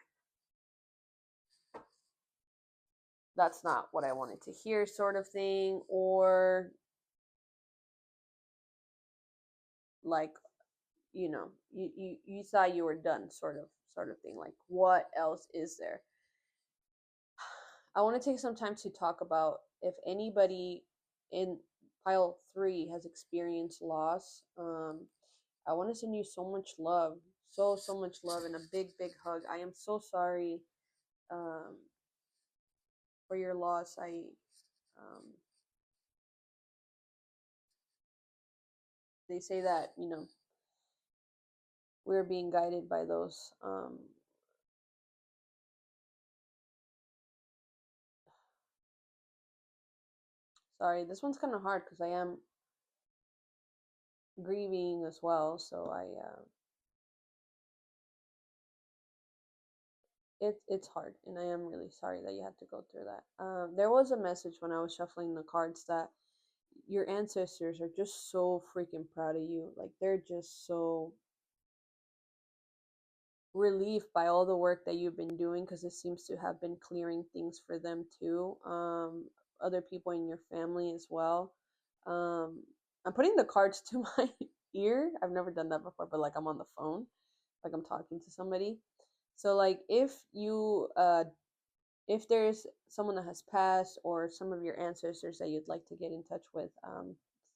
that's not what I wanted to hear, sort of thing, or like, you thought you were done, sort of thing. Like, what else is there? I want to take some time to talk about if anybody in pile 3 has experienced loss. I want to send you so much love, so much love, and a big hug. I am so sorry um, for your loss. Um, they say that we're being guided by those. Sorry, this one's kind of hard because I am grieving as well. So it's hard, and I am really sorry that you had to go through that. There was a message when I was shuffling the cards that your ancestors are just so freaking proud of you. Like, they're just so relieved by all the work that you've been doing, because it seems to have been clearing things for them too. Other people in your family as well. I'm putting the cards to my ear. I've never done that before, but like I'm on the phone, like I'm talking to somebody. So like if there's someone that has passed or some of your ancestors that you'd like to get in touch with,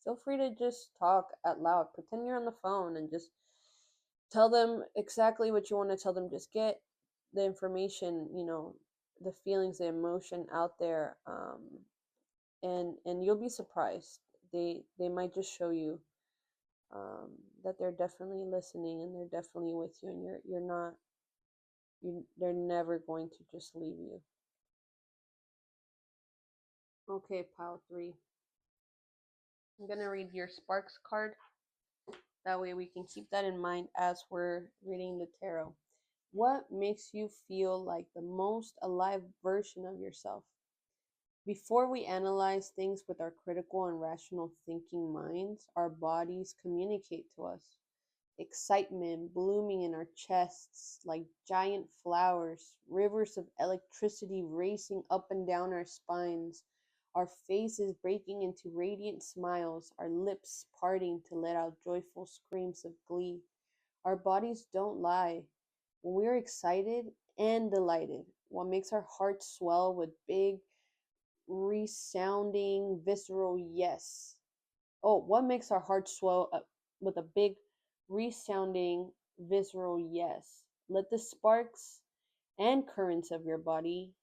feel free to just talk out loud. Pretend you're on the phone and just tell them exactly what you want to tell them. Just get the information, the feelings, the emotion out there, and you'll be surprised. They might just show you um, that they're definitely listening and they're definitely with you, and you're not they're never going to just leave you. Okay, pile 3. I'm gonna read your Sparks card. That way we can keep that in mind as we're reading the tarot. What makes you feel like the most alive version of yourself? Before we analyze things with our critical and rational thinking minds, our bodies communicate to us. Excitement blooming in our chests like giant flowers, rivers of electricity racing up and down our spines, our faces breaking into radiant smiles, our lips parting to let out joyful screams of glee. Our bodies don't lie. When we are excited and delighted, what makes our hearts swell with big, resounding, visceral yes? Oh, what makes our hearts swell with a big, resounding visceral yes. Let the sparks and currents of your bodily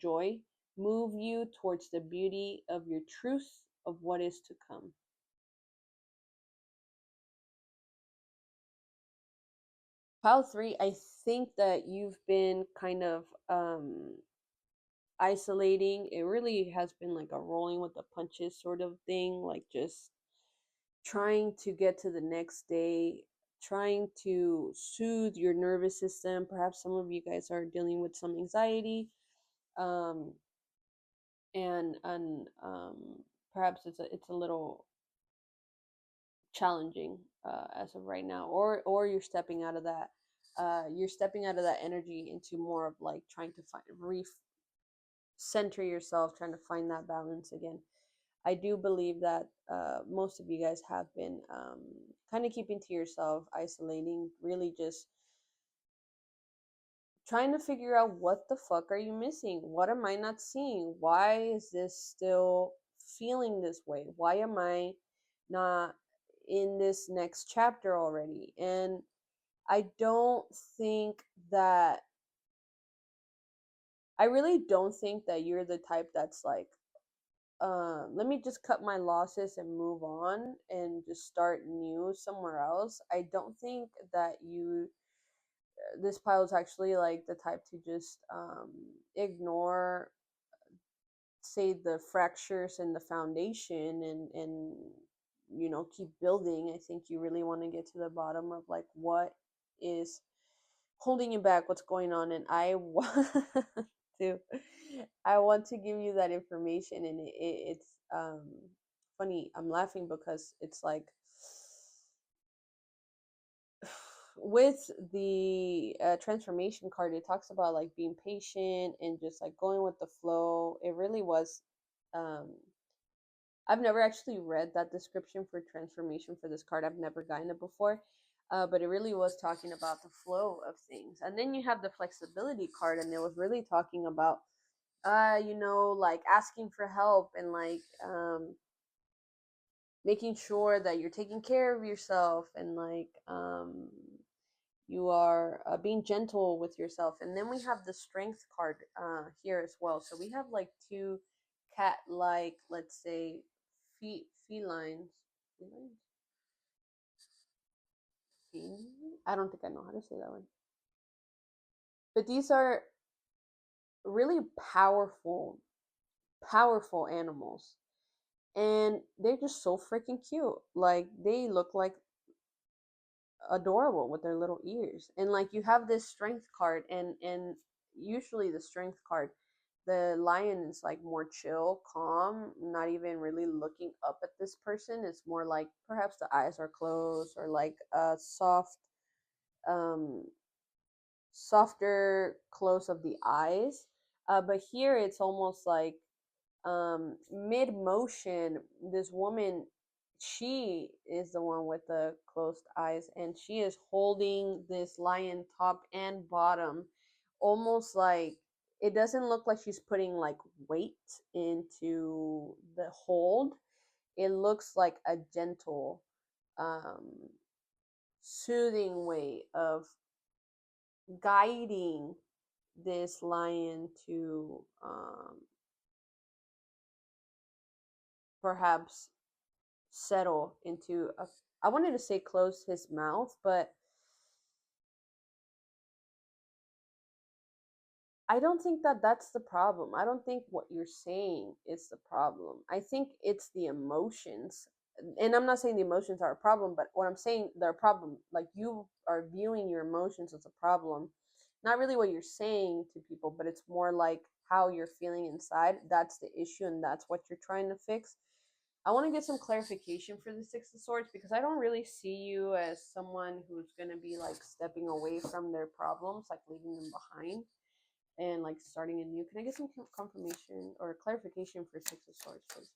joy, move you towards the beauty of your truth of what is to come. Pile 3, I think that you've been kind of isolating. It really has been like a rolling with the punches sort of thing, like just trying to get to the next day, trying to soothe your nervous system. Perhaps some of you guys are dealing with some anxiety, um, and perhaps it's a little challenging as of right now, or you're stepping out of that. You're stepping out of that energy into more of like trying to find center yourself, trying to find that balance again. I do believe that most of you guys have been kind of keeping to yourself, isolating, really just trying to figure out what the fuck are you missing? What am I not seeing? Why is this still feeling this way? Why am I not in this next chapter already? And I don't think that, I really don't think that you're the type that's like, let me just cut my losses and move on and just start new somewhere else. I don't think that this pile is actually like the type to just ignore, say, the fractures in the foundation and keep building. I think you really want to get to the bottom of like what is holding you back, what's going on, and to I want to give you that information. And it's funny, I'm laughing because it's like with the transformation card, it talks about like being patient and just like going with the flow. It really was um I've never actually read that description for transformation for this card. I've never gotten it before. But it really was talking about the flow of things. And then you have the flexibility card, and it was really talking about, like asking for help and like making sure that you're taking care of yourself and like you are being gentle with yourself. And then we have the strength card here as well. So we have like two cat like, let's say, felines. Felines? I don't think I know how to say that one. But these are really powerful animals. And they're just so freaking cute. Like they look like adorable with their little ears. And like you have this strength card, and usually the strength card, the lion is like more chill, calm, not even really looking up at this person. It's more like perhaps the eyes are closed, or like a um softer close of the eyes. But here it's almost like mid motion, this woman, she is the one with the closed eyes, and she is holding this lion top and bottom, almost like it doesn't look like she's putting like weight into the hold. It looks like a gentle um soothing way of guiding this lion to perhaps settle into a, I wanted to say close his mouth, but I don't think that that's the problem. I don't think what you're saying is the problem. I think it's the emotions. And I'm not saying the emotions are a problem, but what I'm saying, they're a problem. Like you are viewing your emotions as a problem. Not really what you're saying to people, but it's more like how you're feeling inside. That's the issue, and that's what you're trying to fix. I want to get some clarification for the Six of Swords, because I don't really see you as someone who's going to be like stepping away from their problems, like leaving them behind and like starting anew. Can I get some confirmation or clarification for Six of Swords, please?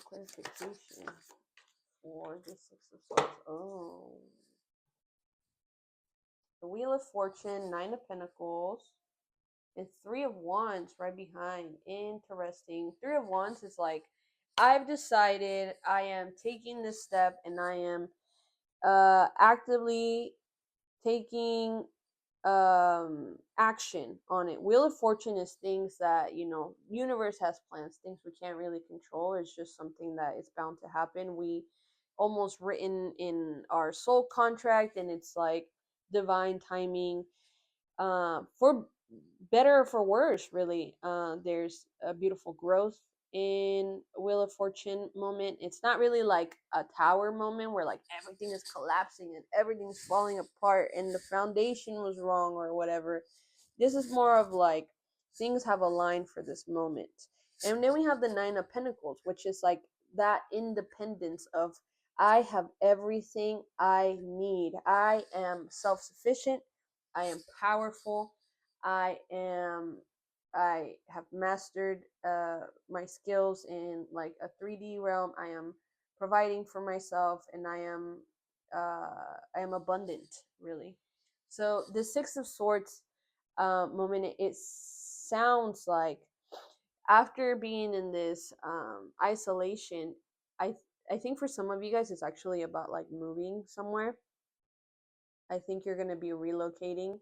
Clarification for the Six of Swords. Oh. The Wheel of Fortune, Nine of Pentacles, and Three of Wands right behind. Interesting. Three of Wands is like I've decided I am taking this step, and I am actively taking action on it. Wheel of Fortune is things that, universe has plans, things we can't really control. It's just something that is bound to happen. We almost written in our soul contract, and it's like divine timing, for better or for worse, really. There's a beautiful growth in Wheel of Fortune moment. It's not really like a tower moment where like everything is collapsing and everything's falling apart and the foundation was wrong or whatever. This is more of like things have aligned for this moment. And then we have the Nine of Pentacles, which is like that independence of I have everything I need. I am self sufficient. I am powerful. I am. I have mastered my skills in like a 3D realm. I am providing for myself, and I am abundant, really. So the Six of Swords moment, it sounds like after being in this isolation, I I think for some of you guys, it's actually about like moving somewhere. I think you're going to be relocating.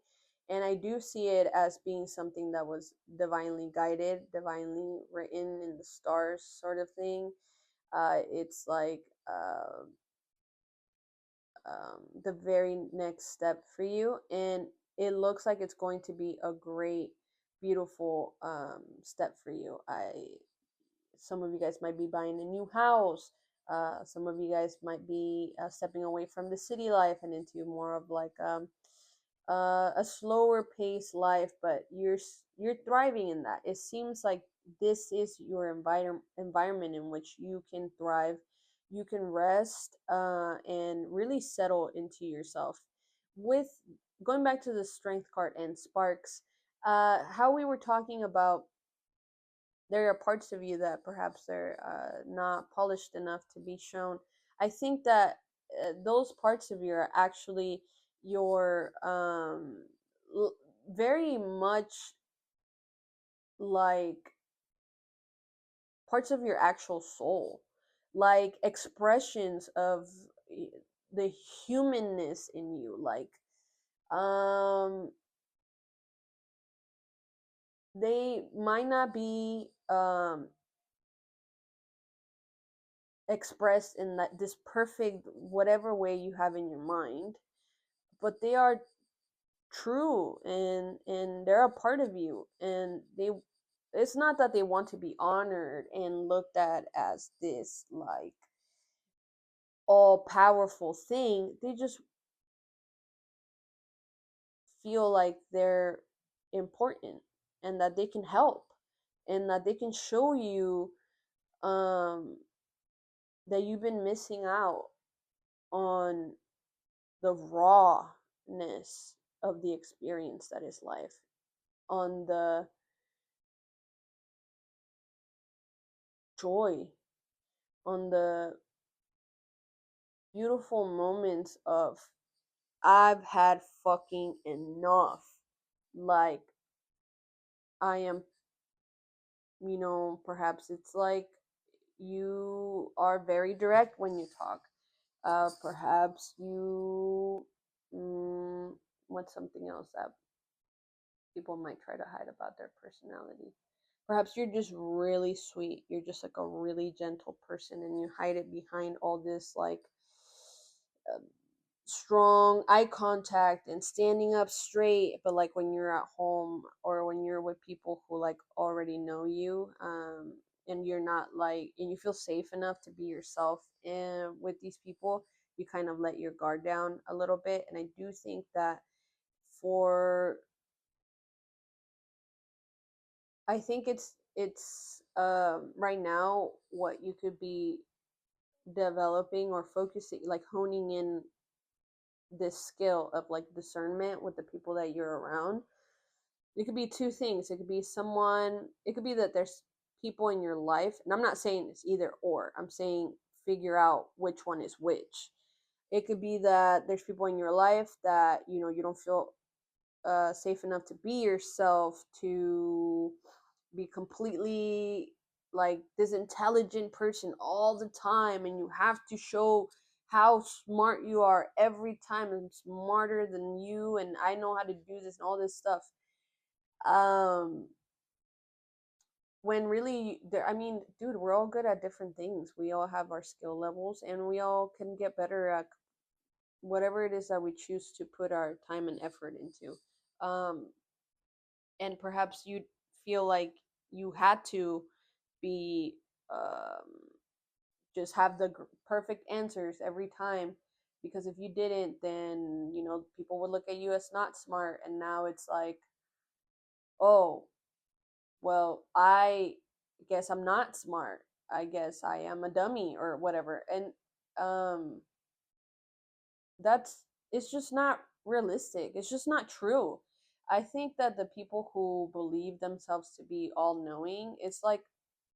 And I do see it as being something that was divinely guided, divinely written in the stars, sort of thing. It's like the very next step for you. And it looks like it's going to be a great, beautiful step for you. Some of you guys might be buying a new house. Some of you guys might be stepping away from the city life and into more of like a slower pace life, but you're thriving in that. It seems like this is your environment in which you can thrive, you can rest, and really settle into yourself. With going back to the Strength card and sparks, how we were talking about, there are parts of you that perhaps they're not polished enough to be shown. I think that those parts of you are actually your very much like parts of your actual soul, like expressions of the humanness in you, like um they might not be expressed in that this perfect whatever way you have in your mind, but they are true, and they're a part of you, and they, it's not that they want to be honored and looked at as this like all powerful thing. They just feel like they're important and that they can help and that they can show you um that you've been missing out on the rawness of the experience that is life, on the joy, on the beautiful moments of I've had fucking enough. Like I am, perhaps it's like you are very direct when you talk. Perhaps you, what's something else that people might try to hide about their personality? Perhaps you're just really sweet. You're just like a really gentle person, and you hide it behind all this like uh, strong eye contact and standing up straight. But like when you're at home or when you're with people who like already know you, and you're not like, and you feel safe enough to be yourself and with these people, you kind of let your guard down a little bit. And I do think that for, I think it's right now what you could be developing or focusing, like honing in this skill of like discernment with the people that you're around. It could be two things. It could be someone, it could be that there's people in your life, and I'm not saying it's either or. I'm saying figure out which one is which. It could be that there's people in your life that, you don't feel safe enough to be yourself, to be completely like this intelligent person all the time, and you have to show how smart you are every time. I'm smarter than you, and I know how to do this and all this stuff. Um, when really, I mean, dude, we're all good at different things. We all have our skill levels, and we all can get better at whatever it is that we choose to put our time and effort into. Um, and perhaps you feel like you had to be just have the perfect answers every time, because if you didn't, then people would look at you as not smart, and now it's like, oh, well, I guess I'm not smart, I guess I am a dummy or whatever. And um that's it's just not realistic. It's just not true. I think that the people who believe themselves to be all knowing, it's like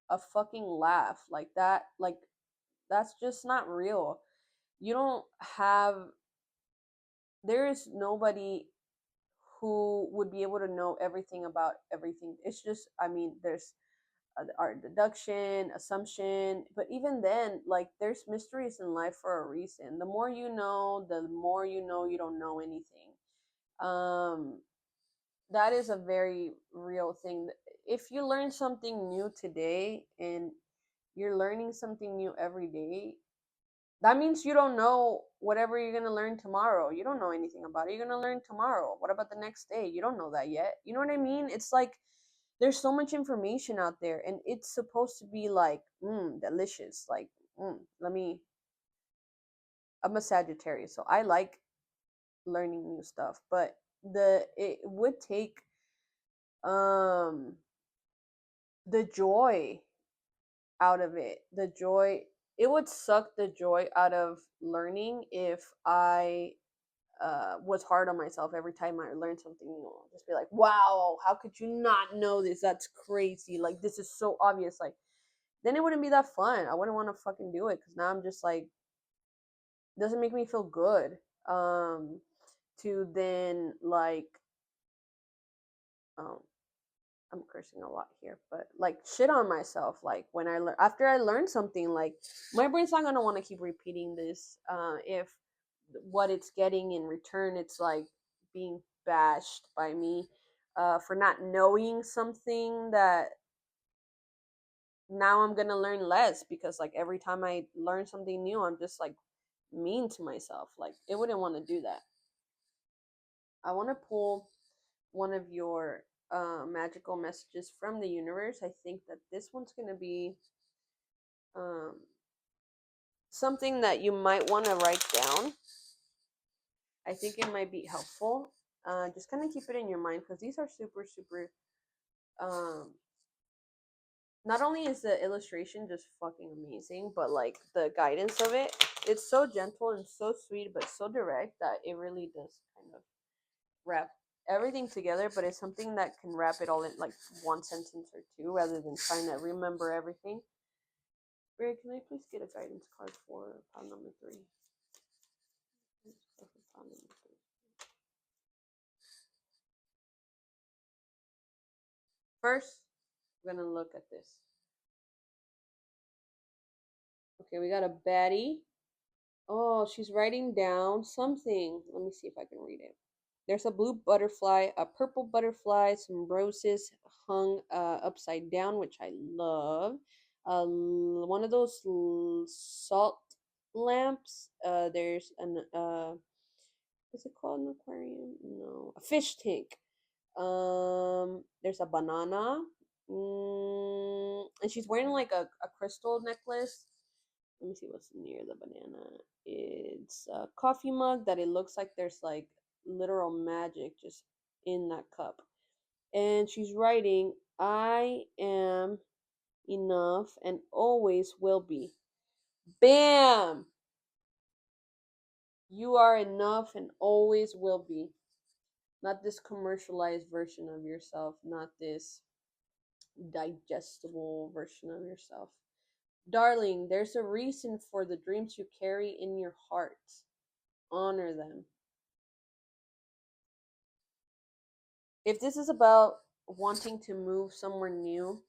a fucking laugh. Like that, like that's just not real. You don't have There is nobody who would be able to know everything about everything. It's just, I mean, there's art deduction, assumption, but even then, like, there's mysteries in life for a reason. The more you know, the more you know you don't know anything. Um, that is a very real thing. If you learn something new today and you're learning something new every day, that means you don't know whatever you're going to learn tomorrow. You don't know anything about it. You're going to learn tomorrow. What about the next day? You don't know that yet. You know what I mean? It's like there's so much information out there, and it's supposed to be like, delicious. Like, let me. I'm a Sagittarius, so I like learning new stuff, but it would take um the joy out of it. The joy, it would suck the joy out of learning if I was hard on myself every time I learned something new. I'll just be like, wow, how could you not know this? That's crazy. Like, this is so obvious. Like, then it wouldn't be that fun. I wouldn't want to fucking do it, because now I'm just like, it doesn't make me feel good. Um, to then like, um, I'm cursing a lot here, but like shit on myself. Like when I learn after I learn something, like my brain's not gonna want to keep repeating this. If what it's getting in return, it's like being bashed by me, for not knowing something that now I'm gonna learn less, because like every time I learn something new, I'm just like mean to myself. Like it wouldn't want to do that. I want to pull one of your magical messages from the universe. I think that this one's going to be um, something that you might want to write down. I think it might be helpful. Just kind of keep it in your mind, because these are super, super. Um, Not only is the illustration just fucking amazing, but like the guidance of it, it's so gentle and so sweet, but so direct that it really does kind of wrap everything together, but it's something that can wrap it all in like one sentence or two, rather than trying to remember everything. Ray, can I please get a guidance card for pound number 3? First, we're gonna look at this. Okay, we got a baddie. Oh, she's writing down something. Let me see if I can read it. There's a blue butterfly, a purple butterfly, some roses hung upside down, which I love. One of those salt lamps. There's an what's it called? An aquarium? No, a fish tank. There's a banana. And she's wearing like a crystal necklace. Let me see what's near the banana. It's a coffee mug that it looks like there's like literal magic just in that cup. And she's writing, I am enough and always will be. Bam! You are enough and always will be. Not this commercialized version of yourself, not this digestible version of yourself. Darling, there's a reason for the dreams you carry in your heart. Honor them. If this is about wanting to move somewhere new,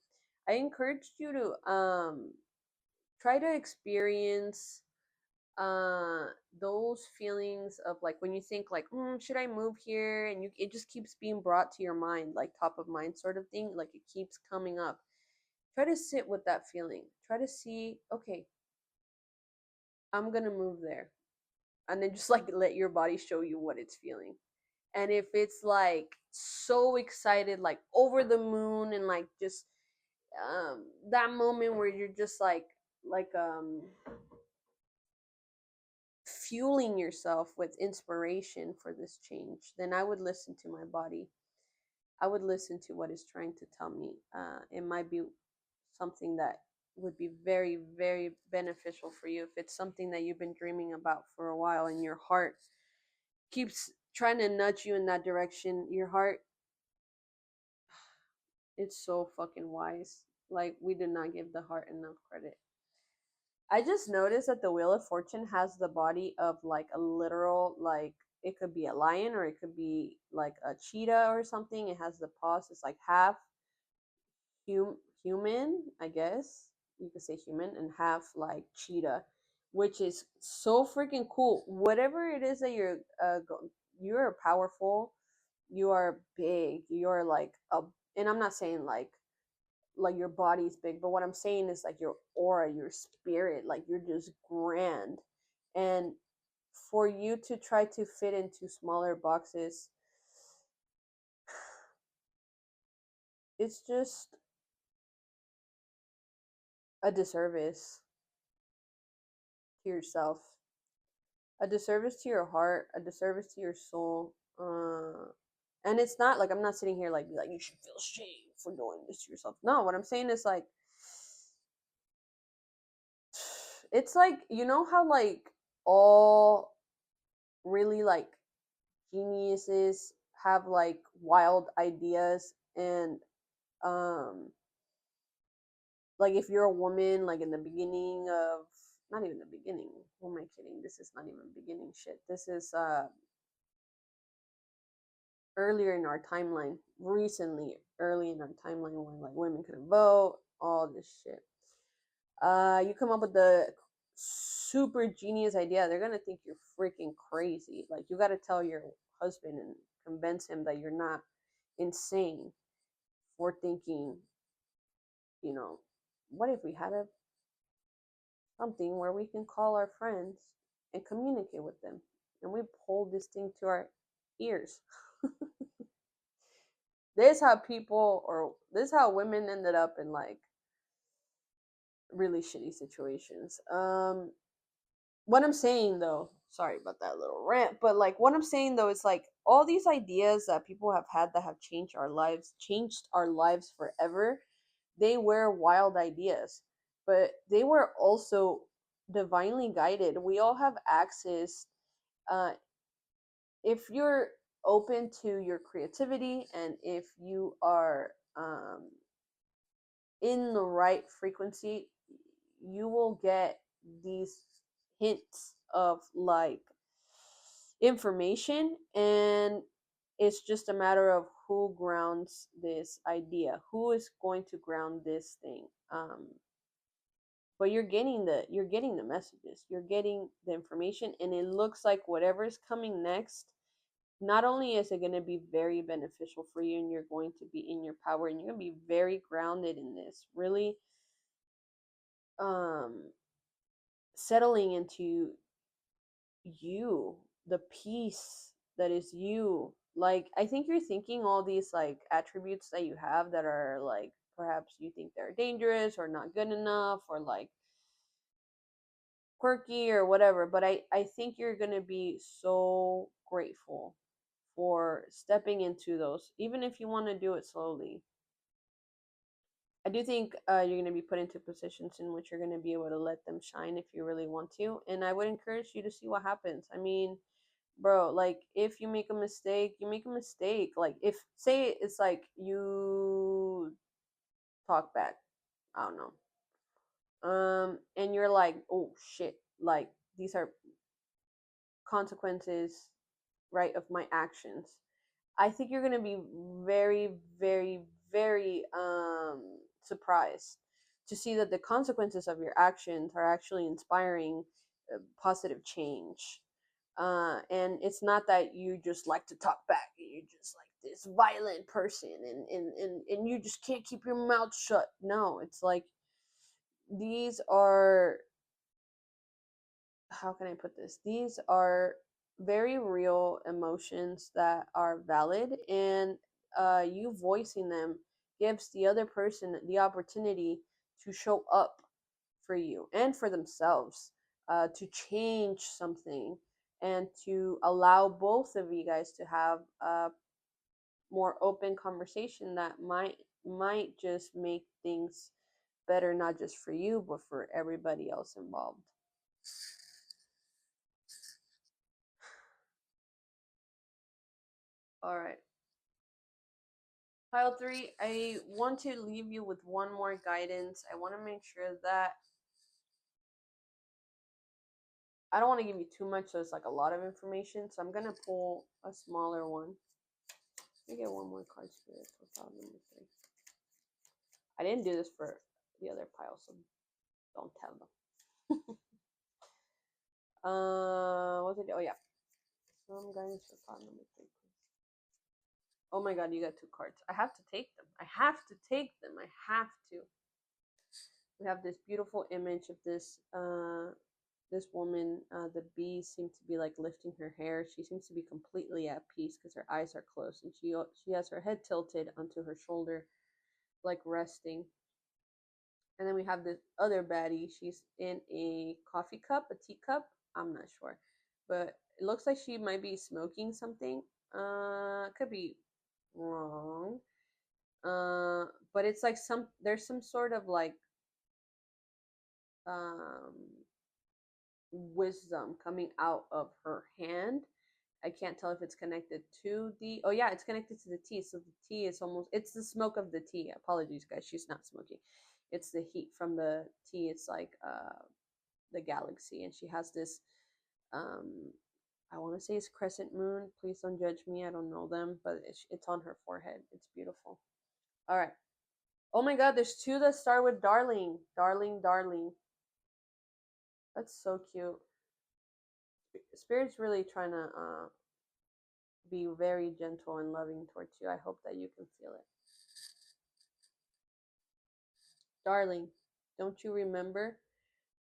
I encouraged you to try to experience uh those feelings of like when you think like should I move here, and you it just keeps being brought to your mind, like top of mind sort of thing, like it keeps coming up. Try to sit with that feeling. Try to see, okay, I'm gonna move there, and then just like let your body show you what it's feeling. And if it's like so excited, like over the moon, and like just that moment where you're just like fueling yourself with inspiration for this change, then I would listen to my body. I would listen to what it's trying to tell me. It might be something that would be very, very beneficial for you. If it's something that you've been dreaming about for a while and your heart keeps trying to nudge you in that direction, your heart, it's so fucking wise. Like, we do not give the heart enough credit. I just noticed that the Wheel of Fortune has the body of like a literal, like, it could be a lion or it could be like a cheetah or something. It has the paws. It's like half human, I guess you could say human, and half like cheetah, which is so freaking cool. Whatever it is that you're powerful, you are big, you're like a, and I'm not saying like your body's big, but what I'm saying is like your aura, your spirit, like you're just grand. And for you to try to fit into smaller boxes, it's just a disservice to yourself, a disservice to your heart, a disservice to your soul. And it's not like I'm not sitting here like you should feel shame for doing this to yourself. No, what I'm saying is like it's like, you know how like all really like geniuses have like wild ideas, and um like if you're a woman, like in the beginning of, not even the beginning, who am I kidding, this is not even beginning shit, this is earlier in our timeline, recently, early in our timeline, when like women couldn't vote, all this shit. You come up with the super genius idea, they're gonna think you're freaking crazy. Like, you gotta tell your husband and convince him that you're not insane for thinking, you know, what if we had a something where we can call our friends and communicate with them, and we hold this thing to our ears. This is how women ended up in like really shitty situations. What I'm saying though, sorry about that little rant, but like what I'm saying though is like all these ideas that people have had that have changed our lives forever, they were wild ideas, but they were also divinely guided. We all have access, uh, if you're open to your creativity, and if you are in the right frequency, you will get these hints of like information, and it's just a matter of who grounds this idea, who is going to ground this thing. But you're getting the messages, you're getting the information, and it looks like whatever's coming next, not only is it going to be very beneficial for you, and you're going to be in your power, and you're going to be very grounded in this, really um settling into you, the peace that is you. Like, I think you're thinking all these like attributes that you have that are like, perhaps you think they're dangerous or not good enough or like quirky or whatever, but I think you're going to be so grateful for stepping into those, even if you want to do it slowly. I do think you're going to be put into positions in which you're going to be able to let them shine if you really want to. And I would encourage you to see what happens. I mean, bro, like if you make a mistake, you make a mistake. Like, if, say, it's like you talk back, I don't know. And you're like, oh shit, like these are consequences, right, of my actions. I think you're going to be very, very, very surprised to see that the consequences of your actions are actually inspiring positive change. And it's not that you just like to talk back, you're just like this violent person, and you just can't keep your mouth shut. No, it's like these are, how can I put this? These are very real emotions that are valid, and you voicing them gives the other person the opportunity to show up for you and for themselves, to change something, and to allow both of you guys to have a more open conversation that might just make things better, not just for you but for everybody else involved. All right. Pile 3, I want to leave you with one more guidance. I want to make sure that I don't want to give you too much, so it's like a lot of information. So I'm going to pull a smaller one. Let me get one more card, Spirit, for pile number 3. I didn't do this for the other pile, so don't tell them. What's it? Oh, yeah. Some guidance for pile number 3. Oh my god, you got 2 cards. I have to take them. I have to take them. I have to. We have this beautiful image of this woman. The bees seem to be like lifting her hair. She seems to be completely at peace because her eyes are closed, and she has her head tilted onto her shoulder, like resting. And then we have this other baddie. She's in a coffee cup, a teacup. I'm not sure, but it looks like she might be smoking something. Could be wrong. But it's like there's some sort of like um wisdom coming out of her hand. I can't tell if it's connected to the. Oh yeah, it's connected to the tea. So the tea is almost. It's the smoke of the tea. Apologies, guys. She's not smoking. It's the heat from the tea. It's like the galaxy, and she has this. Um, I want to say it's crescent moon. Please don't judge me. I don't know them, but it's on her forehead. It's beautiful. All right. Oh my God, there's 2 that start with darling, darling, darling. That's so cute. Spirit's really trying to be very gentle and loving towards you. I hope that you can feel it. Darling, don't you remember?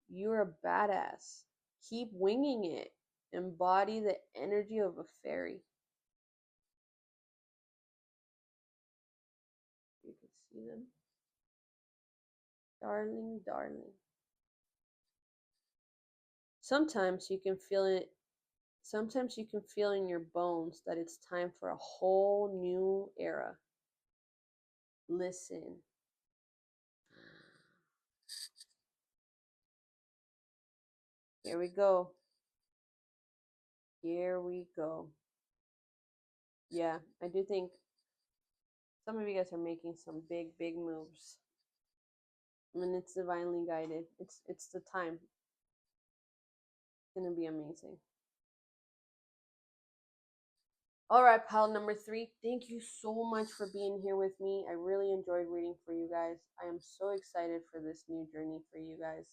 You're a badass. Keep winging it. Embody the energy of a fairy. You can see them. Darling, darling. Sometimes you can feel it. Sometimes you can feel in your bones that it's time for a whole new era. Listen. Here we go. Here we go. Yeah, I do think some of you guys are making some big, big moves. I mean, it's divinely guided. It's the time. It's gonna be amazing. All right, pile number 3. Thank you so much for being here with me. I really enjoyed reading for you guys. I am so excited for this new journey for you guys.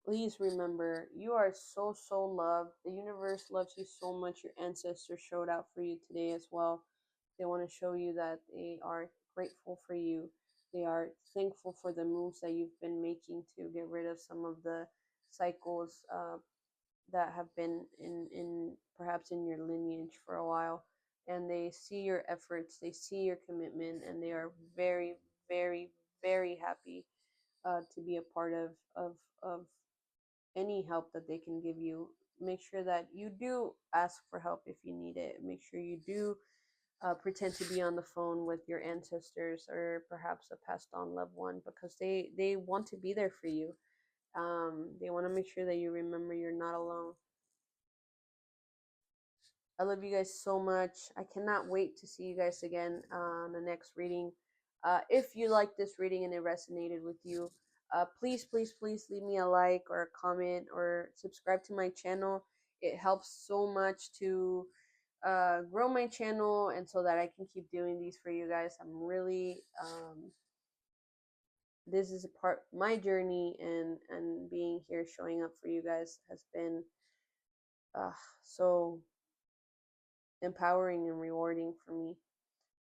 Please remember, you are so, so loved. The universe loves you so much. Your ancestors showed out for you today as well. They want to show you that they are grateful for you. They are thankful for the moves that you've been making to get rid of some of the cycles that have been in perhaps in your lineage for a while. And they see your efforts, they see your commitment, and they are very, very, very happy to be a part of any help that they can give you. Make sure that you do ask for help if you need it. Make sure you do pretend to be on the phone with your ancestors or perhaps a passed on loved one, because they want to be there for you. They want to make sure that you remember you're not alone. I love you guys so much. I cannot wait to see you guys again on the next reading. If you like this reading and it resonated with you, please, please, please leave me a like or a comment or subscribe to my channel. It helps so much to grow my channel, and so that I can keep doing these for you guys. I'm really this is a part my journey, and being here showing up for you guys has been so empowering and rewarding for me.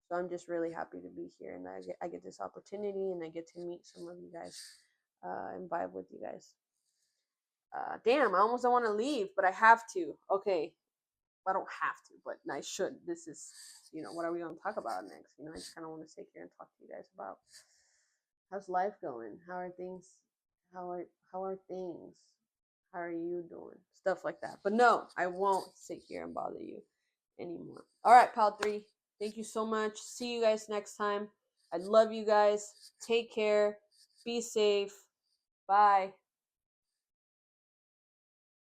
So I'm just really happy to be here, and I get this opportunity, and I get to meet some of you guys and vibe with you guys. Damn, I almost don't want to leave, but I have to. Okay, I don't have to, but I should. This is, what are we going to talk about next? I just kind of want to sit here and talk to you guys about how's life going, how are things, how are things, how are you doing, stuff like that. But no, I won't sit here and bother you anymore. All right, pal 3. Thank you so much. See you guys next time. I love you guys. Take care. Be safe. Bye.